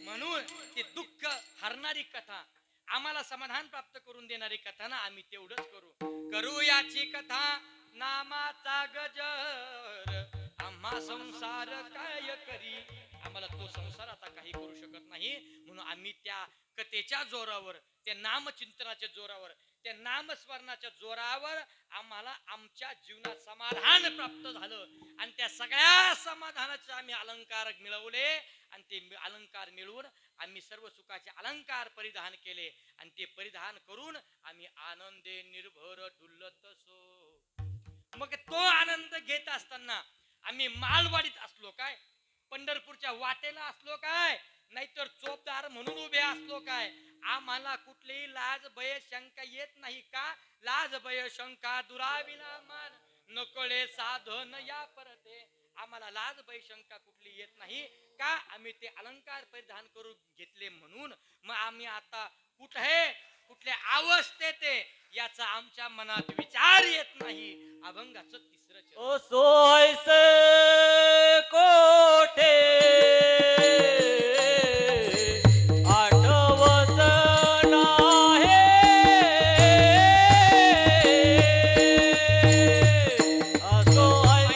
म्हणून ती दुःख हरणारी कथा, आम्हाला समाधान प्राप्त करून देणारी कथा ना, आम्ही तेवढंच करू. करू याची कथा नामाचा गजर, आम्हा संसार काय करी. आम्हाला तो संसार आता काही करू शकत नाही म्हणून आम्ही त्या कथेच्या जोरावर, त्या नामचिंतनाच्या जोरावर, त्या नामस्मरणाच्या जोरावर आम्हाला आमच्या जीवनात समाधान प्राप्त झालं. आणि त्या सगळ्या समाधानाचे आम्ही अलंकार मिळवले आणि ते अलंकार मिळवून आम्ही सर्व सुखाचे अलंकार परिधान केले आणि ते परिधान करून आम्ही आनंदे निर्भर डुलत सो. मग तो आनंद घेत असताना आम्ही मालवाडीत असलो. काय पंढरपूरच्या वाटेला असलो काय, नाहीतर चोपदार म्हणून उभे असलो काय, आम्हाला कुठलीही लाज भय शंका येत नाही का? लाज भय शंका दुराविला मान, नकळे साधन या परते. आम्हाला लाज भय शंका कुठली येत नाही का? आम्ही ते अलंकार परिधान करून घेतले म्हणून. मग आम्ही आता कुठल्या अवस्थेत याचा आमच्या मनात विचार येत नाही. अभंगाचं तिसरं चरण. ओ सोयसे कोठे आठवत नाही, सोयसे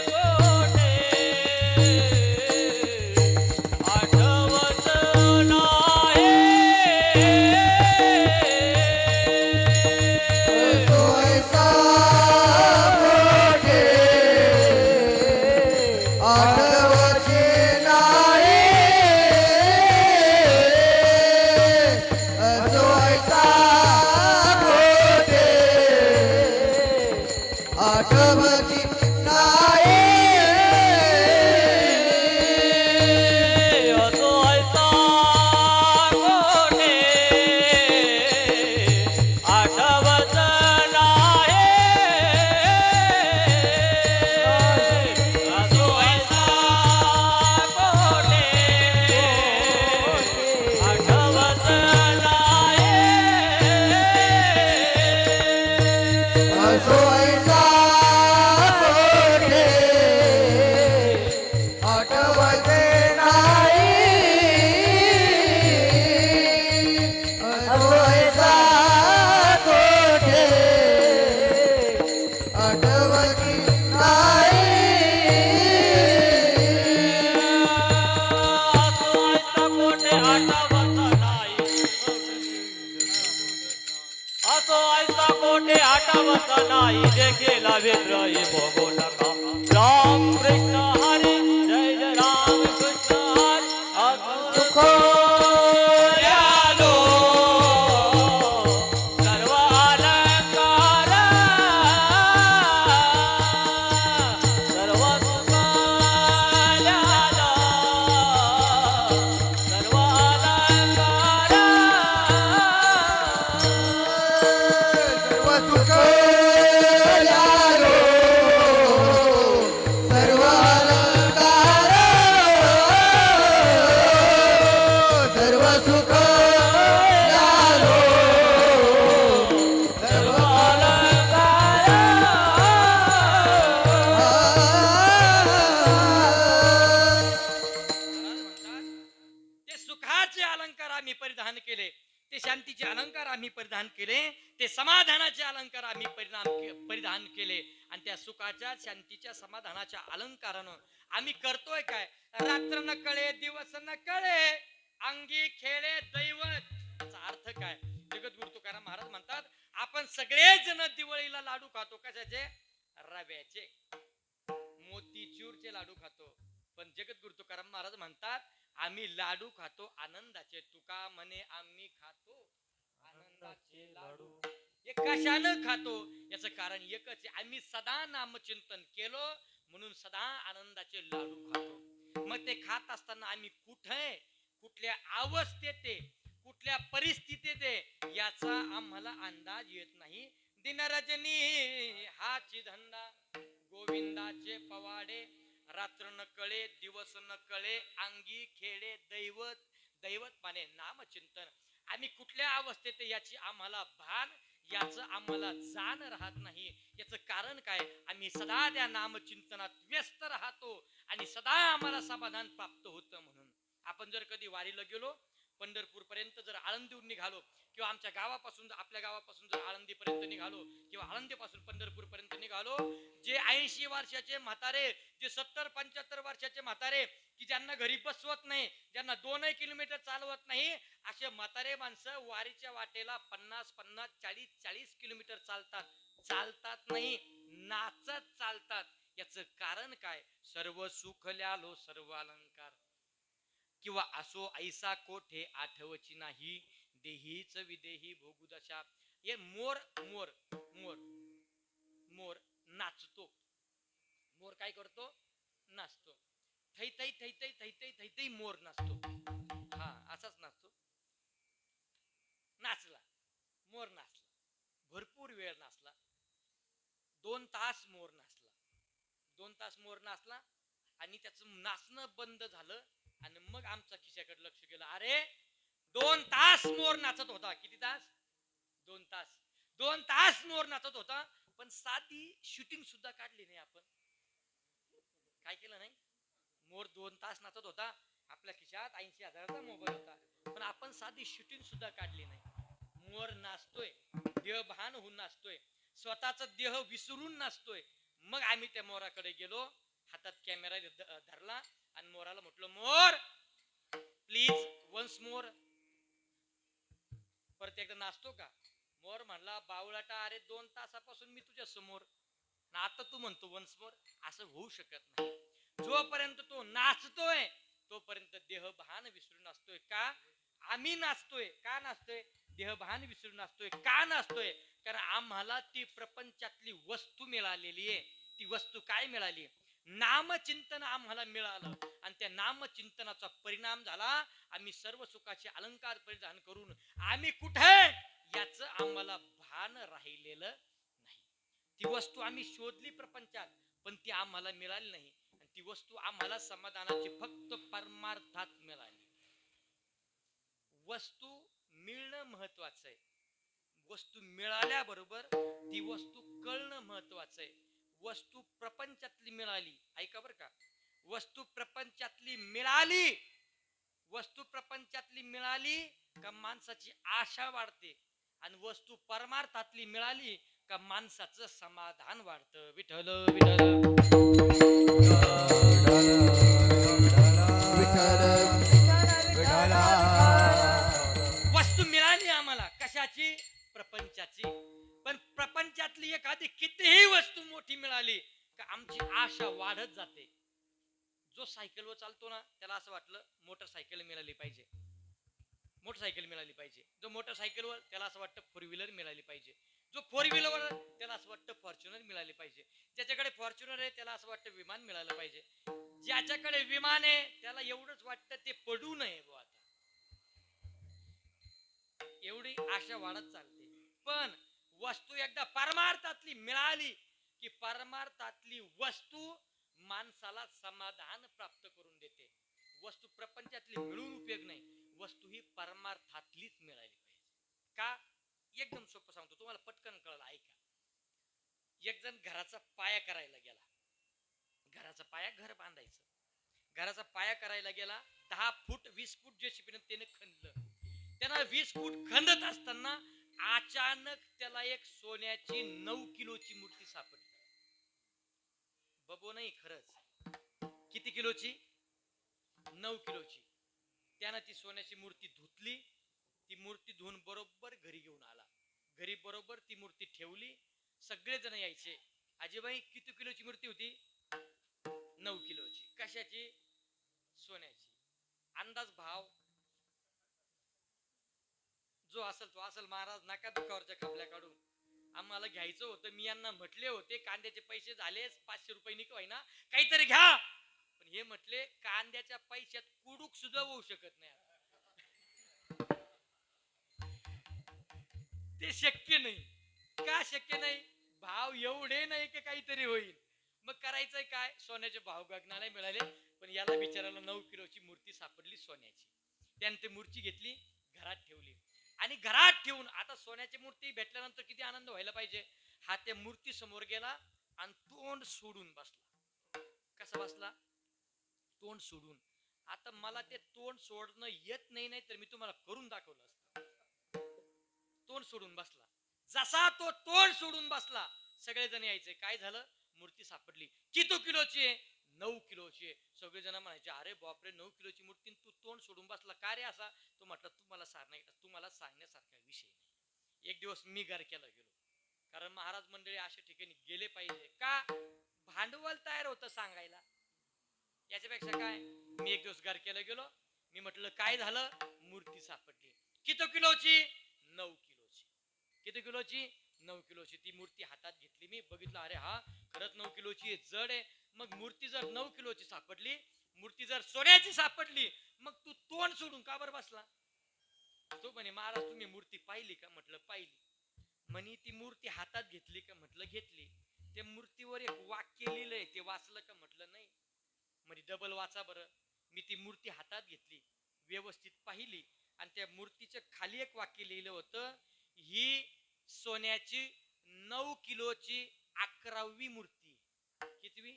कोठे आठवत नाही. सोयसा कोठे आठवते नाही, सोयसा कोठे आठवते नाही. सोयसा कोठे आठवते नाही, सोयसा कोठे आठवते नाही. कोठे आठवत नाही, देखील विद्रोही भोगू नका. राम कृष्ण हरी, जय जय राम कृष्ण हरी. सुख द्यालो सर्व अलंकार, सर्व सुख द्यालो सर्व अलंकार. सर्व सुख द्यालो सर्व अलंकार, सर्व सुख द्यालो सर्व महाराज म्हणतात, ते सुखाचे अलंकार आम्ही परिधान केले, ते शांतीचे अलंकार आम्ही परिधान केले, ते समाधानाचे अलंकार आम्ही परिधान केले. आणि त्या सुखाच्या शांतीच्या समाधानाच्या अलंकारानं आम्ही करतोय काय? रात्र न कळे दिवस न कळे, अंगी खेळे दैवत. याचा अर्थ काय? जगद्गुरु तुकाराम महाराज म्हणतात, आपण सगळेजण दिवाळीला लाडू खातो. कशाचे? रव्याचे, मोतीचूरचे लाडू खातो. पण जगद्गुरु तुकाराम महाराज म्हणतात, आम्ही लाडू खातो आनंदाचे. तुका म्हणे आम्ही खातो आनंदाचे लाडू. हे कशानं खातो? याचं कारण एकच आहे, आम्ही सदा नामचिंतन केलो म्हणून सदा आनंदाचे लाडू खातो. मग ते खात असताना आम्ही कुठल्या अवस्थेत, कुठल्या परिस्थितीत याचा आम्हाला अंदाज येत नाही. दिनरजनी हाची धंदा, गोविंदाचे पवाडे. रात्र न कळे दिवस न कळे, अंगी खेळे दैवत माने नामचिंतन. आम्ही कुठल्या अवस्थेत याची आम्हाला भान, याचं आम्हाला जाण राहत नाही. याचं कारण काय? आम्ही सदा त्या नामचिंतनात व्यस्त राहतो आणि सदा आम्हाला समाधान प्राप्त होतं. म्हणून आपण जर कधी वारीला गेलो, पंढरपूर पर्यंत जर आळंदीहून निघालो, किंवा आमच्या गावापासून आपल्या गावापासून जर आळंदी पर्यंत निघालो, किंवा आळंदी पासून पंढरपूर पर्यंत निघालो, जे 80 वर्षाचे म्हातारे, जे 70-75 वर्षाचे म्हातारे, की ज्यांना घरी बसवत नाही, ज्यांना 2 किलोमीटर चालवत नाही, असे म्हातारे माणसं वारीच्या वाटेला 50-50, 40-40 किलोमीटर चालतात नाही, नाचत चालतात. याचं कारण काय? सर्व सुख ल्यालो सर्व अलंकार, किंवा असो ऐसा कोठे आठवची नाही, देहीच विदेही भोगू दशा. हे मोर मोर मोर मोर नाचतो. मोर काय करतो? नाचतो. थै थै थै थै थै थै थै थै मोर नाचतो. हा असाच नाचतो. नाचला मोर नाचला, भरपूर वेळ नाचला. 2 तास मोर नाचला. 2 तास मोर नाचला आणि त्याचं नाचणं बंद झालं. आणि मग आमच्या खिशाकडे लक्ष गेलं. अरे 2 तास मोर नाचत होता. किती तास? 2 तास. 2 तास मोर नाचत होता. पण साधी शूटिंग सुद्धा काढली नाही आपण. काय केलं नाही? मोर 2 तास नाचत होता. आपल्या खिशात 80,000चा मोबाईल होता. पण आपण साधी शूटिंग सुद्धा काढली नाही. मोर नाचतोय, देहभान होऊन नाचतोय, स्वतःचा देह विसरून नाचतोय. मग आम्ही त्या मोराकडे गेलो, हातात कॅमेरा धरला आणि मोराला म्हटलं, मोर प्लीज वन्स मोर. परत एकदा नाचतो का? मोर म्हणला, बावळाटा, अरे 2 तासापासून मी तुझ्या समोर, आता तू म्हणतो वन्स मोर. असं होऊ शकत नाही. जोपर्यंत तो नाचतोय तोपर्यंत देहभान विसरून नाचतोय. का? आम्ही नाचतोय. का नाचतोय? देहभान विसरून नाचतोय. का नाचतोय? कारण आम्हाला ती प्रपंचातली वस्तू मिळालेली आहे. ती वस्तू काय मिळाली? नामचिंतन आम्हाला मिळालं. आणि त्या नामचिंतनाचा परिणाम झाला, आम्ही सर्व सुखाचे अलंकार परिधान करून आम्ही कुठे याच आम्हाला भान राहिलेलं नाही. ती वस्तू आम्ही शोधली प्रपंचात, पण ती आम्हाला मिळाली नाही. आणि ती वस्तू आम्हाला समाधानाची फक्त परमार्थात मिळाली. वस्तू मिळणं महत्वाचं आहे. वस्तू मिळाल्याबरोबर ती वस्तू कळणं महत्वाचं आहे. वस्तू प्रपंचातली मिळाली, ऐका बरं का, वस्तू प्रपंचातली मिळाली, वस्तू प्रपंचातली मिळाली का माणसाची आशा वाढते. आणि वस्तू परमार्थातली मिळाली का माणसाचं समाधान वाढतं. विठ्ठल विठ्ठल वस्तू मिळाली आम्हाला कशाची? प्रपंचाची. पण प्रपंचातली एखादी कितीही वस्तू मोठी मिळाली का आमची आशा वाढत जाते. जो सायकलवर चालतो ना, त्याला असं वाटलं मोटरसायकल मिळाली पाहिजे, मोटरसायकल मिळाली पाहिजे. जो मोटरसायकलवर, त्याला असं वाटतं 4 व्हीलर मिळाली पाहिजे. जो 4 व्हीलरवर, त्याला असं वाटतं फॉर्च्युनर मिळाली पाहिजे. ज्याच्याकडे फॉर्च्युनर आहे त्याला असं वाटतं विमान मिळालं पाहिजे. ज्याच्याकडे विमान आहे त्याला एवढंच वाटतं ते पडू नये बुवा. आता एवढी आशा वाढत चालते. पण वस्तू एकदा परमार्थातली मिळाली की परमार्थातली वस्तू माणसाला समाधान प्राप्त करून देते. वस्तू प्रपंचातली मिळून उपयोग नाही. वस्तू ही परमार्थातलीच मिळाली पाहिजे. का? एकदम सोपं सांगतो तुम्हाला, पटकन कळलं, ऐका. एक जण घराचा पाया करायला गेला. घराचा पाया, घर बांधायचं, घराचा पाया करायला गेला. 10 फूट 20 फूट जेसीबीने त्याने खणलं. त्यानं 20 फूट खणत असताना अचानक त्याला एक सोन्याची 9 किलोची मूर्ती सापडली. बबो नाही, खरंच. किती किलोची? 9 किलोची. त्यानं ती सोन्याची मूर्ती धुतली. ती मूर्ती धुवून बरोबर घरी घेऊन आला. घरी बरोबर ती मूर्ती ठेवली. सगळे जण यायचे, आजीबाई किती किलोची मूर्ती होती? 9 किलोची. कशाची? सोन्याची. अंदाज भाव जो असेल तो असेल. महाराज नका दुखावरच्या खपल्या काढून, आम्हाला घ्यायचं होतं. मी यांना म्हटले होते कांद्याचे पैसे झाले 500 रुपये निकवाय ना, काहीतरी घ्या. पण हे म्हटले कांद्याच्या पैशात कुडूक सुद्धा होऊ शकत नाही. ते शक्य नाही. का शक्य नाही? भाव एवढे नाही की काहीतरी होईल. मग करायचंय काय? सोन्याचे भाव गगनाला मिळाले. पण याला बिचाराला 9 किलोची मूर्ती सापडली सोन्याची. त्याने ती मूर्ती घेतली, घरात ठेवली. आणि घरात ठेवून आता सोन्याची मूर्ती भेटल्यानंतर किती आनंद व्हायला पाहिजे. हा त्या मूर्ती समोर गेला आणि तोंड सोडून बसला. कसा बसला? तोंड सोडून. आता मला ते तोंड सोडणं येत नाही, तर मी तुम्हाला करून दाखवलं असतं. तोंड सोडून बसला. जसा तो तोंड सोडून बसला, सगळेजण यायचे. काय झालं? मूर्ती सापडली. किती किलोची आहे? 9 किलोची आहे. सगळेजण म्हणायचे, अरे बापरे, 9 किलोची मूर्ती, तू तोंड सोडून बसला का रे असा? तो म्हटलं, तुम्हाला सांगण्यासारखा विषय नाही. एक दिवस मी गारक्याला गेलो, कारण महाराज मंडळी अशा ठिकाणी गेले पाहिजे. का? भांडवल तयार होतं सांगायला. याच्यापेक्षा काय? मी एक दिवस गारक्याला गेलो. मी म्हटलं, काय झालं? मूर्ती सापडली. किती किलोची? 9 किलोची. किती किलोची? 9 किलोची. ती मूर्ती हातात घेतली. मी बघितलं, अरे हा खरंच 9 किलोची जड आहे. मग मूर्ती जर 9 किलोची सापडली, मूर्ती जर सोन्याची सापडली, मग तू तोंड सोडून का बरं बसला? तो म्हणे महाराज तुम्ही मूर्ती पाहिली का? म्हटलं पाहिली. म्हणे ती मूर्ती हातात घेतली का? म्हटलं घेतली. त्या मूर्तीवर एक वाक्य लिहिलंय, ते वाचलं का? म्हटलं नाही. म्हणे डबल वाचा बरं. मी ती मूर्ती हातात घेतली, व्यवस्थित पाहिली, आणि त्या मूर्तीच्या खाली एक वाक्य लिहिलं होतं, ही सोन्याची 9 किलोची 11वी मूर्ती. कितवी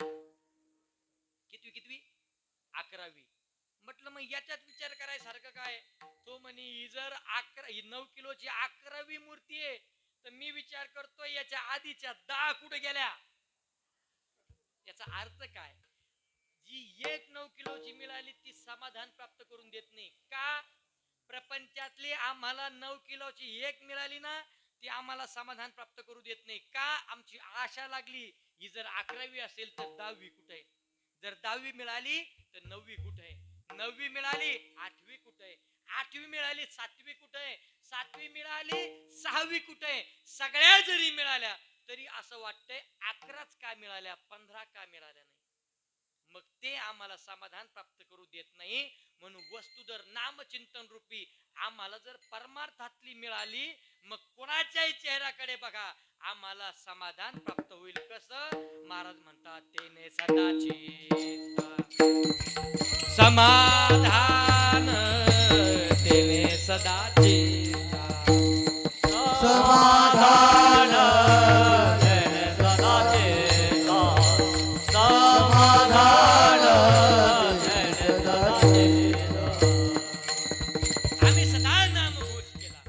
कितवी कितवी 11वी. म्हटलं मग याच्यात विचार करायसारखं काय? तो म्हणे ही जर 9 किलोची 11वी मूर्ती आहे, तर मी विचार करतो याच्या आधीच्या 10 कुठे गेल्या? याचा अर्थ काय? जी 9 किलोची मिळाली ती समाधान प्राप्त करून देत नाही का? प्रपंचातली आम्हाला 9 किलोची एक मिळाली ना, ती आम्हाला समाधान प्राप्त करू देत नाही का? आमची आशा लागली ही जर 11वी असेल तर 10वी कुठे? जर 10वी मिळाली तर 9वी कुठे? 9वी मिळाली 8वी कुठे? 8वी मिळाली 7वी कुठे? 7वी मिळाली 6वी कुठे? सगळ्या जरी मिळाल्या तरी असं वाटतंय 11च का मिळाल्या, 15 का मिळाल्या नाही? मग ते आम्हाला समाधान प्राप्त करू देत नाही. म्हणून वस्तू जर नामचिंतन रूपी आम्हाला जर परमार्थातली मिळाली, मग कोणाच्याही चेहऱ्याकडे बघा आम्हाला समाधान प्राप्त होईल. कसं? महाराज म्हणतात तेने सदाची समाधान, तेने सदाची समाधान तेने सदाचे समाधान तेने सदाचे. आम्ही सदा नामघोष केला,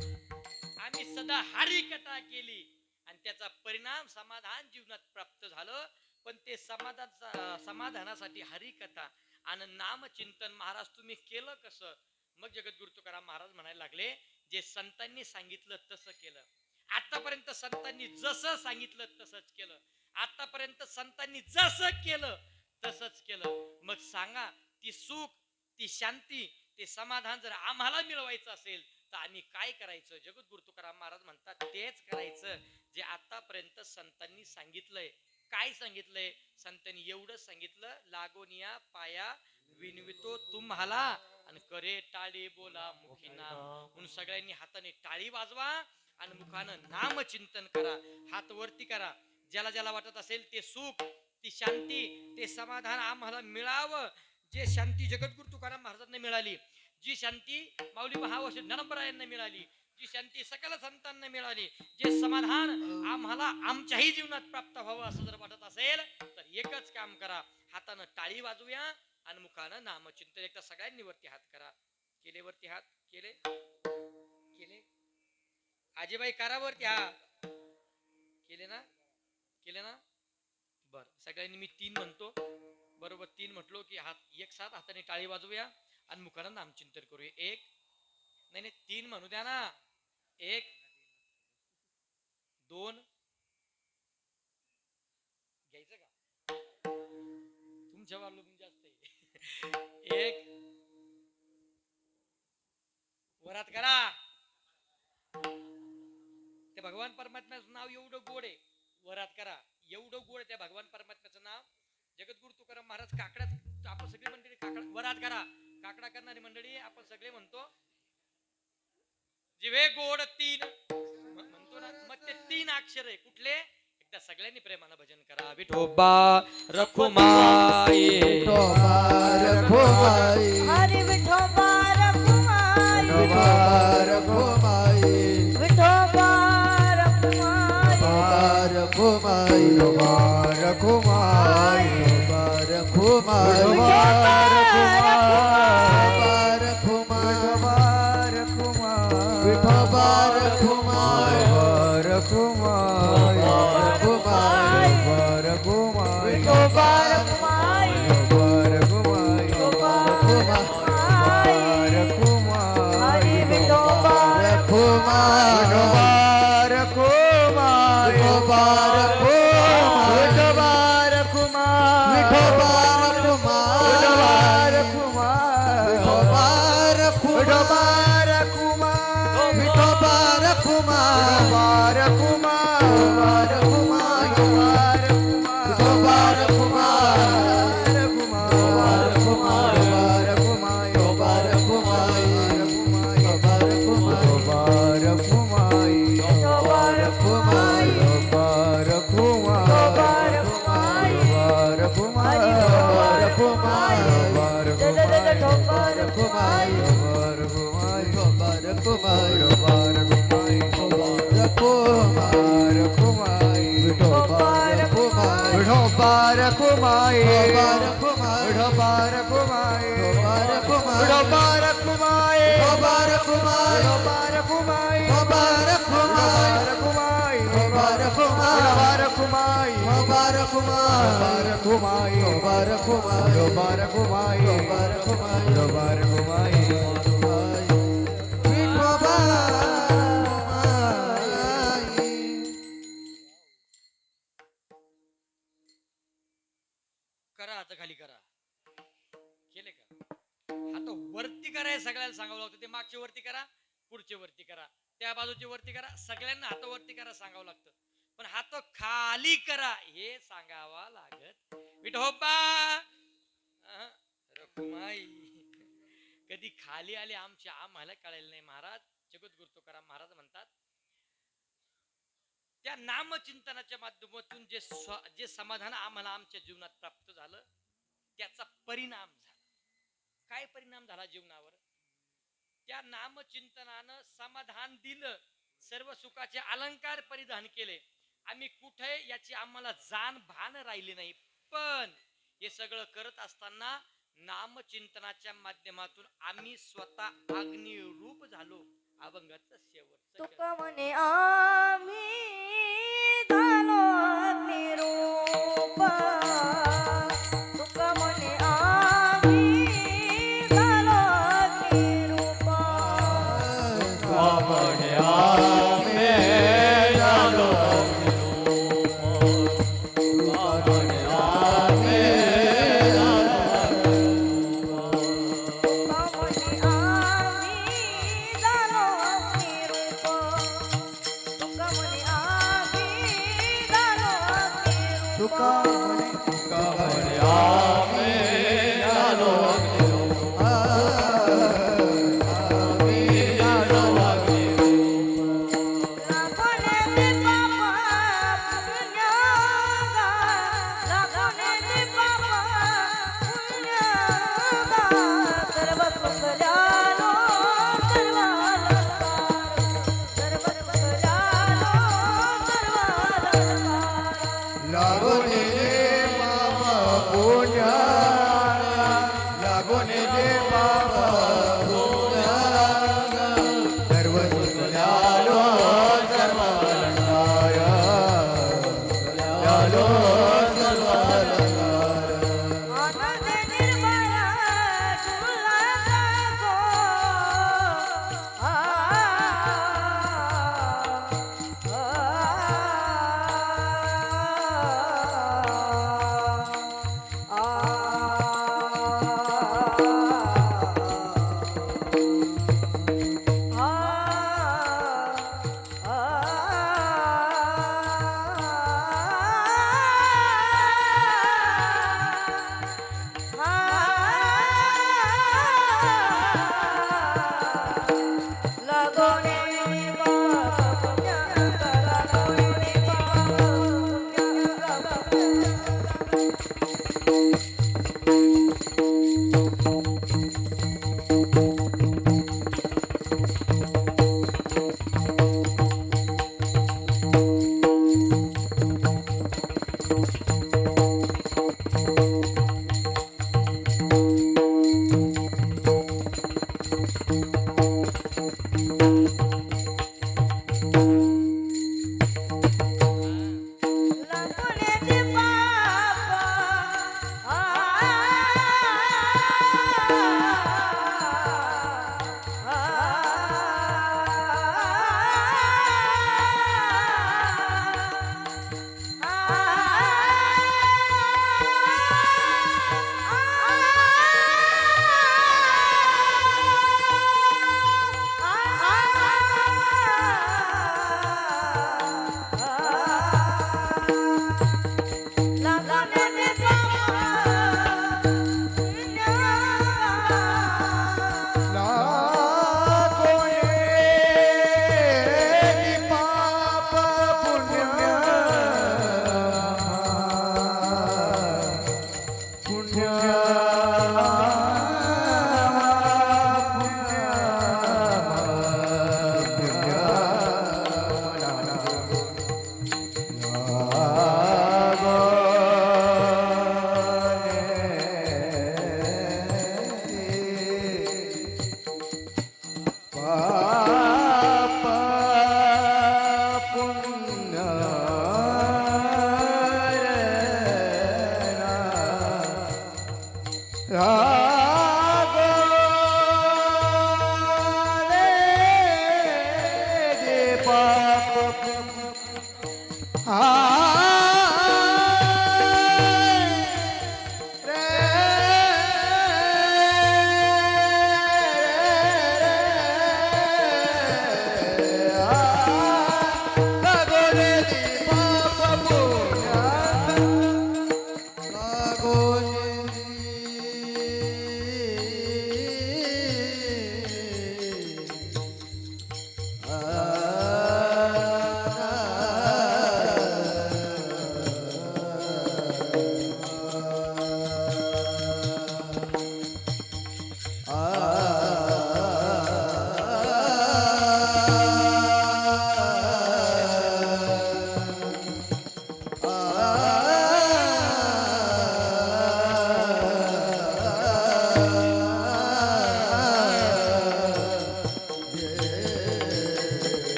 आम्ही सदा हरिकथा केली, आणि त्याचा परिणाम समाधान जीवनात प्राप्त झालं. पण ते समाधानासाठी हरिकथा आणि नामचिंतन महाराज तुम्ही केलं कसं? मग जगद्गुरु तुकाराम महाराज म्हणायला लागले, जे संतांनी सांगितलं तसं केलं. आतापर्यंत संतांनी जसं सांगितलं तसंच केलं. आतापर्यंत संतांनी जसं केलं तसंच केलं. मग सांगा, ती सुख, ती शांती, ते समाधान जर आम्हाला मिळवायचं असेल तर आम्ही काय करायचं? जगद्गुरु तुकाराम महाराज म्हणतात तेच करायचं जे आतापर्यंत संतांनी सांगितलंय. काय सांगितलंय? संतांनी एवढं सांगितलं, लागोनिया पाया विनवितो तुम्हाला, आणि करे टाळी बोला मुखी नाम. म्हणून सगळ्यांनी हाताने टाळी वाजवा आणि मुखानं नाम चिंतन करा. हात वरती करा. ज्याला ज्याला वाटत असेल ते सुख, ती शांती, ते समाधान आम्हाला मिळावं. जे शांती जगद्गुरु तुकाराम महाराजांना मिळाली, जी शांती माऊली महावश ज्ञानोबरायांना मिळाली, जी शांती सकल संतांना मिळाली, जे समाधान आम्हाला आमच्याही जीवनात प्राप्त व्हावं असं जर वाटत असेल तर एकच काम करा, हातानं टाळी वाजूया आणि मुखानं नामचिंतन. एकदा सगळ्यांनी वरती हात करा. केले वरती हात? केले केले आजीबाई करा वरती हात. केले ना? केले ना? बर, सगळ्यांनी मी 3 म्हणतो, बरोबर 3 म्हटलो की हात एक साथ हाताने टाळी वाजवूया आणि मुखानं नामचिंतन करूया. 1 नाही 3 म्हणू द्या ना. 1 2 घ्यायचं का? तुमच्या वाला जास्त आहे. 1 वरात करा. ते भगवान परमात्म्याचं नाव एवढं गोड आहे. वरात करा एवढं गोड त्या भगवान परमात्म्याचं नाव. जगद्गुरु तुकाराम महाराज काकड्यात, आपण सगळी मंडळी काकडा वरात करा. काकडा करणारी मंडळी आपण सगळे म्हणतो जिवे गोड 3 म्हणतो ना. मग ते 3 अक्षर आहे कुठले? एकदा सगळ्यांनी प्रेमानं भजन करा. विठोबा रखुमाई, विठोबा रखुमाई, हरी विठोबा रखुमाई, विठोबा रखुमाई, विठोबा रखुमाई, रखुमाई, रखुमाई, रखुमाई, विठोबा रखुमाई, विठोबा रखुमाई, हरी विठोबा रखुमाई, विठोबा रखुमाई, रखुमाई रखुमाई करा हात खाली करा. केले का? हात वरती कराय सगळ्याला सांगावं लागतं. ते मागचे वरती करा, पुढचे वरती करा, त्या बाजूचे वरती करा, सगळ्यांना हात वरती करा सांगावं लागतं. पण हात खाली करा हे सांगावा लागत. विठोबा रखुमाई कधी खाली आले आमच्या आम्हाला कळायला नाही. महाराज जगद्गुरु तुकाराम महाराज म्हणतात त्या नामचिंतनाच्या माध्यमातून जे समाधान आम्हाला आमच्या जीवनात प्राप्त झालं त्याचा परिणाम झाला. काय परिणाम झाला जीवनावर? त्या नामचिंतनानं समाधान दिलं, सर्व सुखाचे अलंकार परिधान केले. आम्ही कुठे याची आम्हाला जाण भान राहिली नाही. पण हे सगळं करत असताना नामचिंतनाच्या माध्यमातून आम्ही स्वतः अग्निरूप झालो. अभंगाचं शेवटचं तुका म्हणे आम्ही झालो अग्निरूप. तुका म्हणे आम्ही झालो अग्निरूप. लागोने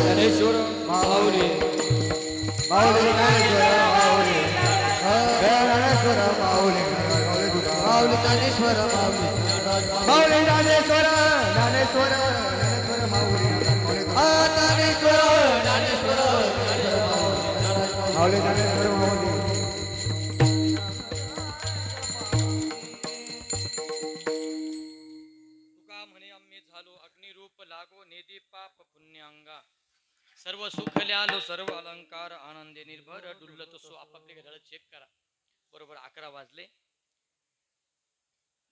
ज्ञानेश्वर माऊली माऊली ज्ञानेश्वर माऊली माऊली ज्ञानेश्वर माऊली माऊली ज्ञानेश्वर ज्ञानेश्वर ज्ञानेश्वर माऊली ज्ञानेश्वर ज्ञानेश्वर माऊली ज्ञानेश्वर माऊली तुका म्हणे आम्ही झालो अग्निरूप लागो नेदी पाप पुण्यांगा सर्व सुख ल्यालो सर्व अलंकार आनंदे निर्भर डुल्लत सो आपापले घड्याळ चेक करा. बरोबर 11 वाजले.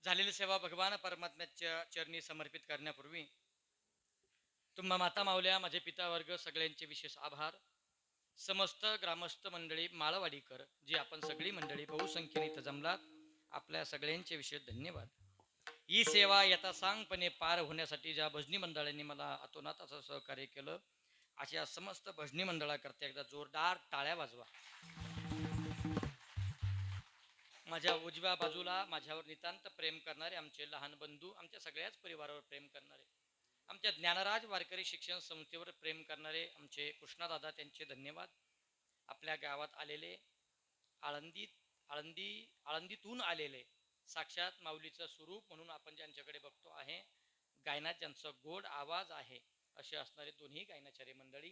झालेली सेवा भगवान परमात्म्याच्या चरणी समर्पित करण्यापूर्वी तुम्हा माता माऊल्या, माझे पिता वर्ग सगळ्यांचे विशेष आभार. समस्त ग्रामस्थ मंडळी, माळवाडीकर जी आपण सगळी मंडळी बहुसंख्येने इथं जमलात, आपल्या सगळ्यांचे विशेष धन्यवाद. ही सेवा यथासांगपणे पार होण्यासाठी ज्या भजनी मंडळांनी मला अतोनात असं सहकार्य केलं, अशा समस्त भजनी मंडळाकरता एकदा जोरदार टाळ्या वाजवा. माझ्या उजव्या बाजूला माझ्यावर नितांत प्रेम करणारे आमचे लहान बंधू, आमच्या सगळ्याच परिवारावर प्रेम करणारे, आमच्या ज्ञानराज वारकरी शिक्षण संस्थेवर प्रेम करणारे आमचे कृष्णादादा, त्यांचे धन्यवाद. आपल्या गावात आलेले, आळंदीतून आलेले, साक्षात माऊलीचं स्वरूप म्हणून आपण ज्यांच्याकडे बघतो आहे, गायनात ज्यांचा गोड आवाज आहे, असे असणारे दोन्ही गायनाचार्य मंडळी.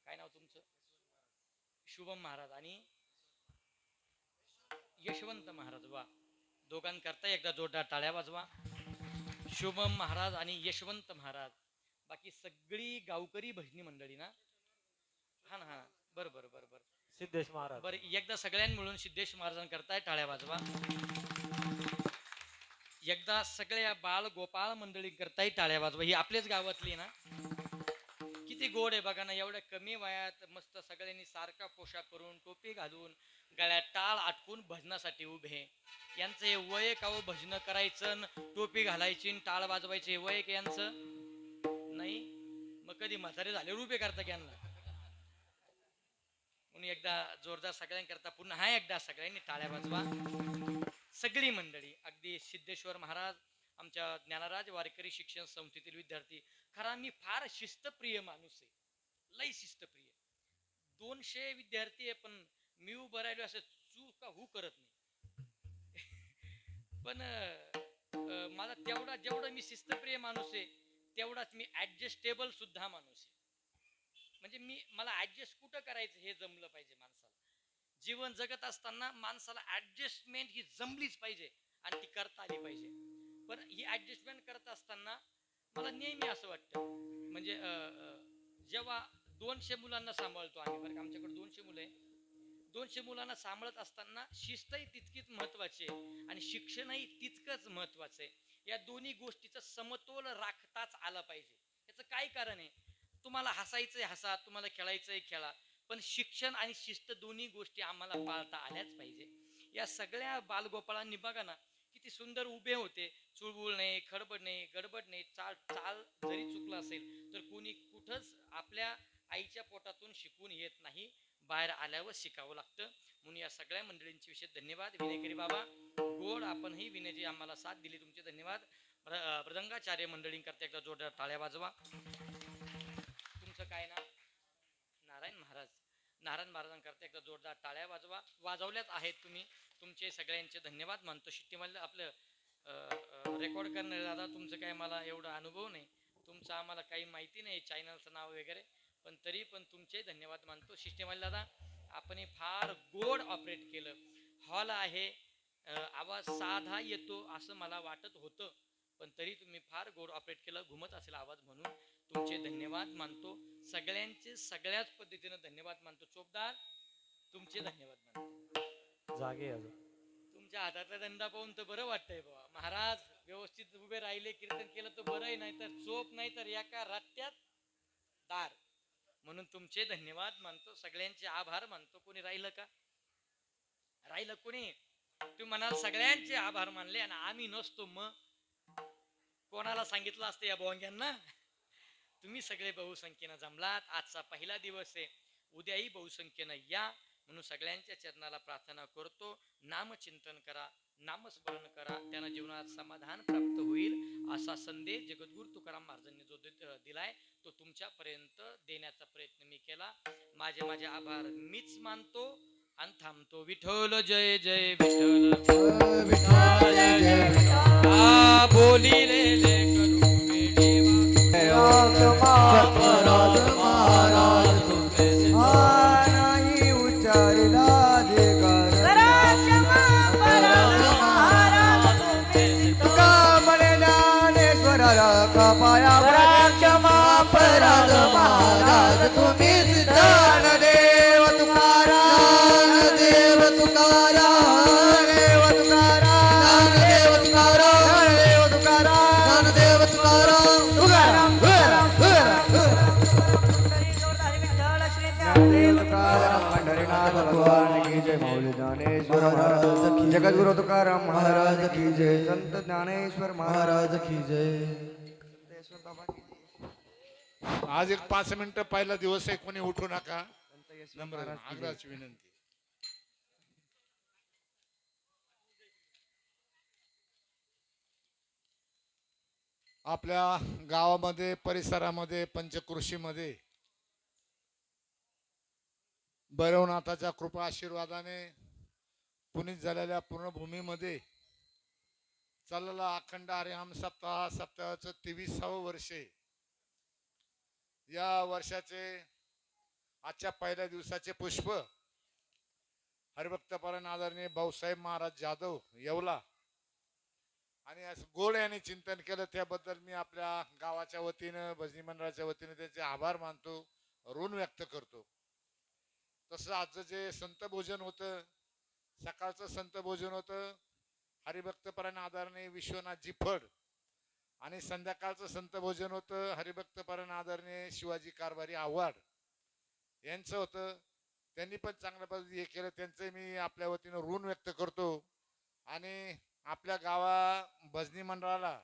काय नाव तुमचं? शुभम महाराज आणि यशवंत महाराज. वा, दोघांकरता एकदा जोरदार टाळ्या वाजवा. शुभम महाराज आणि यशवंत महाराज. बाकी सगळी गावकरी भजनी मंडळी ना? हा ना, हा, बरोबर बरोबर. सिद्धेश महाराज. बरं, एकदा सगळ्यांनी मिळून सिद्धेश महाराजांकरता टाळ्या वाजवा. एकदा सगळ्या बाळ गोपाळ मंडळी करताही टाळ्या वाजवा. ही आपल्याच गावातली ना? किती गोड आहे बघा ना. एवढ्या कमी वयात मस्त सगळ्यांनी सारखा पोशाख करून, टोपी घालून, गळ्यात टाळ आटकून भजनासाठी उभे. यांचं हे वय का हो भजन करायचं, टोपी घालायची, टाळ वाजवायचे? हे वय का यांचं? नाही. मग कधी म्हातारे झाले उभे करता यांना? म्हणून एकदा जोरदार सगळ्यांकरता पुन्हा एकदा सगळ्यांनी टाळ्या वाजवा. सगळी मंडळी, अगदी सिद्धेश्वर महाराज, आमच्या ज्ञानराज वारकरी शिक्षण संस्थेतील विद्यार्थी. खरा मी फार शिस्तप्रिय माणूस आहे, लई शिस्तप्रिय. 200 विद्यार्थी आहे, पण मी उभं राहिलो असं चूक का हू करत नाही. पण मला जेवढं मी शिस्तप्रिय माणूस आहे तेवढाच मी ऍडजस्टेबल सुद्धा माणूस आहे. म्हणजे मला ऍडजस्ट कुठं करायचं हे जमलं पाहिजे माणसाला. जीवन जगत असताना माणसाला ऍडजस्टमेंट ही जमलीच पाहिजे आणि ती करता आली पाहिजे. पण ही ऍडजस्टमेंट करत असताना मला नेहमी असं वाटतं, म्हणजे जेव्हा 200 मुलांना सांभाळतो आम्ही, बरं का आमच्याकडे 200 मुलं आहे. 200 मुलांना सांभाळत असताना शिस्तही तितकीच महत्वाची आहे आणि शिक्षणही तितकंच महत्वाचं आहे. या दोन्ही गोष्टीचा समतोल राखताच आला पाहिजे. याचं काय कारण आहे? तुम्हाला हसायचंय हसा, तुम्हाला खेळायचंय खेळा, पण शिक्षण आणि शिस्त दोन्ही गोष्टी आम्हाला पाळता आल्याच पाहिजे. या सगळ्या बालगोपाळांनी बघा ना किती सुंदर उभे होते. चुळबुळ नाही, खडबड नाही, गडबड नाही. चाल चाल जरी चुकलं असेल तर कोणी कुठंच आपल्या आईच्या पोटातून शिकून येत नाही, बाहेर आल्यावर शिकावं लागतं. म्हणून या सगळ्या मंडळींचे विशेष धन्यवाद. विनेकरी बाबा गोड, आपणही विनेची आम्हाला साथ दिली, तुमचे धन्यवाद. मृदंगाचार्य मंडळींकरता एकदा जोरदार टाळ्या वाजवा. तुमचं काय नाव? नारायण महाराज. नारायण महाराजांकरता एकदा जोरदार टाळ्या वाजवा. वाजवल्याच आहेत तुम्ही. तुमचे सगळ्यांचे धन्यवाद मानतो. शिट्टीमल्ल आपलं रेकॉर्ड करणारे दादा, तुमचं काय मला एवढा अनुभव नाही, तुमचं आम्हाला काही माहिती नाही चॅनलचं नाव वगैरे, पण तरी पण तुमचे धन्यवाद मानतो. शिष्टेमल्ल दादा, आपण फार गोड ऑपरेट केलं. हॉल आहे, आवाज साधा येतो असं मला वाटत होतं, पण तरी तुम्ही फार गोड ऑपरेट केलं. घुमत असेल आवाज म्हणून तुमचे धन्यवाद मानतो. सगळ्यांचे सगळ्याच पद्धतीने धन्यवाद मानतो. चोपदार, तुमचे धन्यवाद मानतो. जागे अजून तुमच्या हातातला धंदा पाहून तर बरं वाटतंय बाबा. महाराज व्यवस्थित उभे राहिले, कीर्तन केलं तर बरं आहे, नाही तर चोप, नाही तर एका रट्ट्यात दार. म्हणून तुमचे धन्यवाद मानतो, सगळ्यांचे आभार मानतो. कोणी राहिलं का? राहिलं कोणी? तुम्ही म्हणाल सगळ्यांचे आभार मानले आणि आम्ही नसतो, मग कोणाला सांगितलं असतं या बोंग्यांना? तुम्ही सगळे बहुसंख्येनं जमलात. आजचा पहिला दिवस आहे, उद्याही बहुसंख्येनं या. म्हणून सगळ्यांच्या चरणाला प्रार्थना करतो. नामचिंतन करा, नामस्मरण करा, त्यांना जीवनात समाधान प्राप्त होईल असा संदेश जगद्गुरु तुकाराम महाराजांनी जो दिलाय तो तुमच्यापर्यंत देण्याचा प्रयत्न मी केला. माझे आभार मीच मानतो आणि थांबतो. विठ्ठल जय जय विठ्ठल, विठ्ठल जय जय विठ्ठल. बोली रे लेकरू राज महाराज हा नाही उच्चारिला अधिकार. कामळे ज्ञानेश्वराला कपाया क्षमा पराग महाराज तुम्हीच ज्ञानदेव तुकाराम, देव तुकाराम, देव तुकाराम, देव तुकाराम, देव तुकाराम, देव तुकाराम, तुकाराम, पंढरीनाथ भगवान की जय. मौली ज्ञानेश्वर महाराज की, जगद्गुरु तुकाराम महाराज की जय. संत ज्ञानेश्वर महाराज की जय. आज एक 5 मिनिटं पहिला दिवस आहे, कोणी उठू नका. आग्रहाची विनंती. आपल्या गावामध्ये, परिसरामध्ये, पंचकृषीमध्ये भैरवनाथाच्या कृपा आशीर्वादाने पुनीत झालेल्या पूर्णभूमीमध्ये चाललेला अखंड हरिनाम सप्ताह, सप्ताहाचं 23वे वर्ष. या वर्षाचे आजच्या पहिल्या दिवसाचे पुष्प हरिभक्तपरायण आदरणीय भाऊसाहेब महाराज जाधव येवला आणि गोड यांनी चिंतन केलं, त्याबद्दल मी आपल्या गावाच्या वतीनं, भजनी मंडळाच्या वतीनं त्यांचे आभार मानतो, ऋण व्यक्त करतो. तसं आजचं जे संत भोजन होतं, सकाळचं संत भोजन होतं हरिभक्तपरायण आदरणीय विश्वनाथजी फड, आणि संध्याकाळचं संत भोजन होतं हरिभक्तपरायण आदरणीय शिवाजी कारभारी आव्हाड यांचं होतं. त्यांनी पण चांगल्या पद्धतीने हे केलं, त्यांचे मी आपल्या वतीनं ऋण व्यक्त करतो. आणि आपल्या गावा भजनी मंडळाला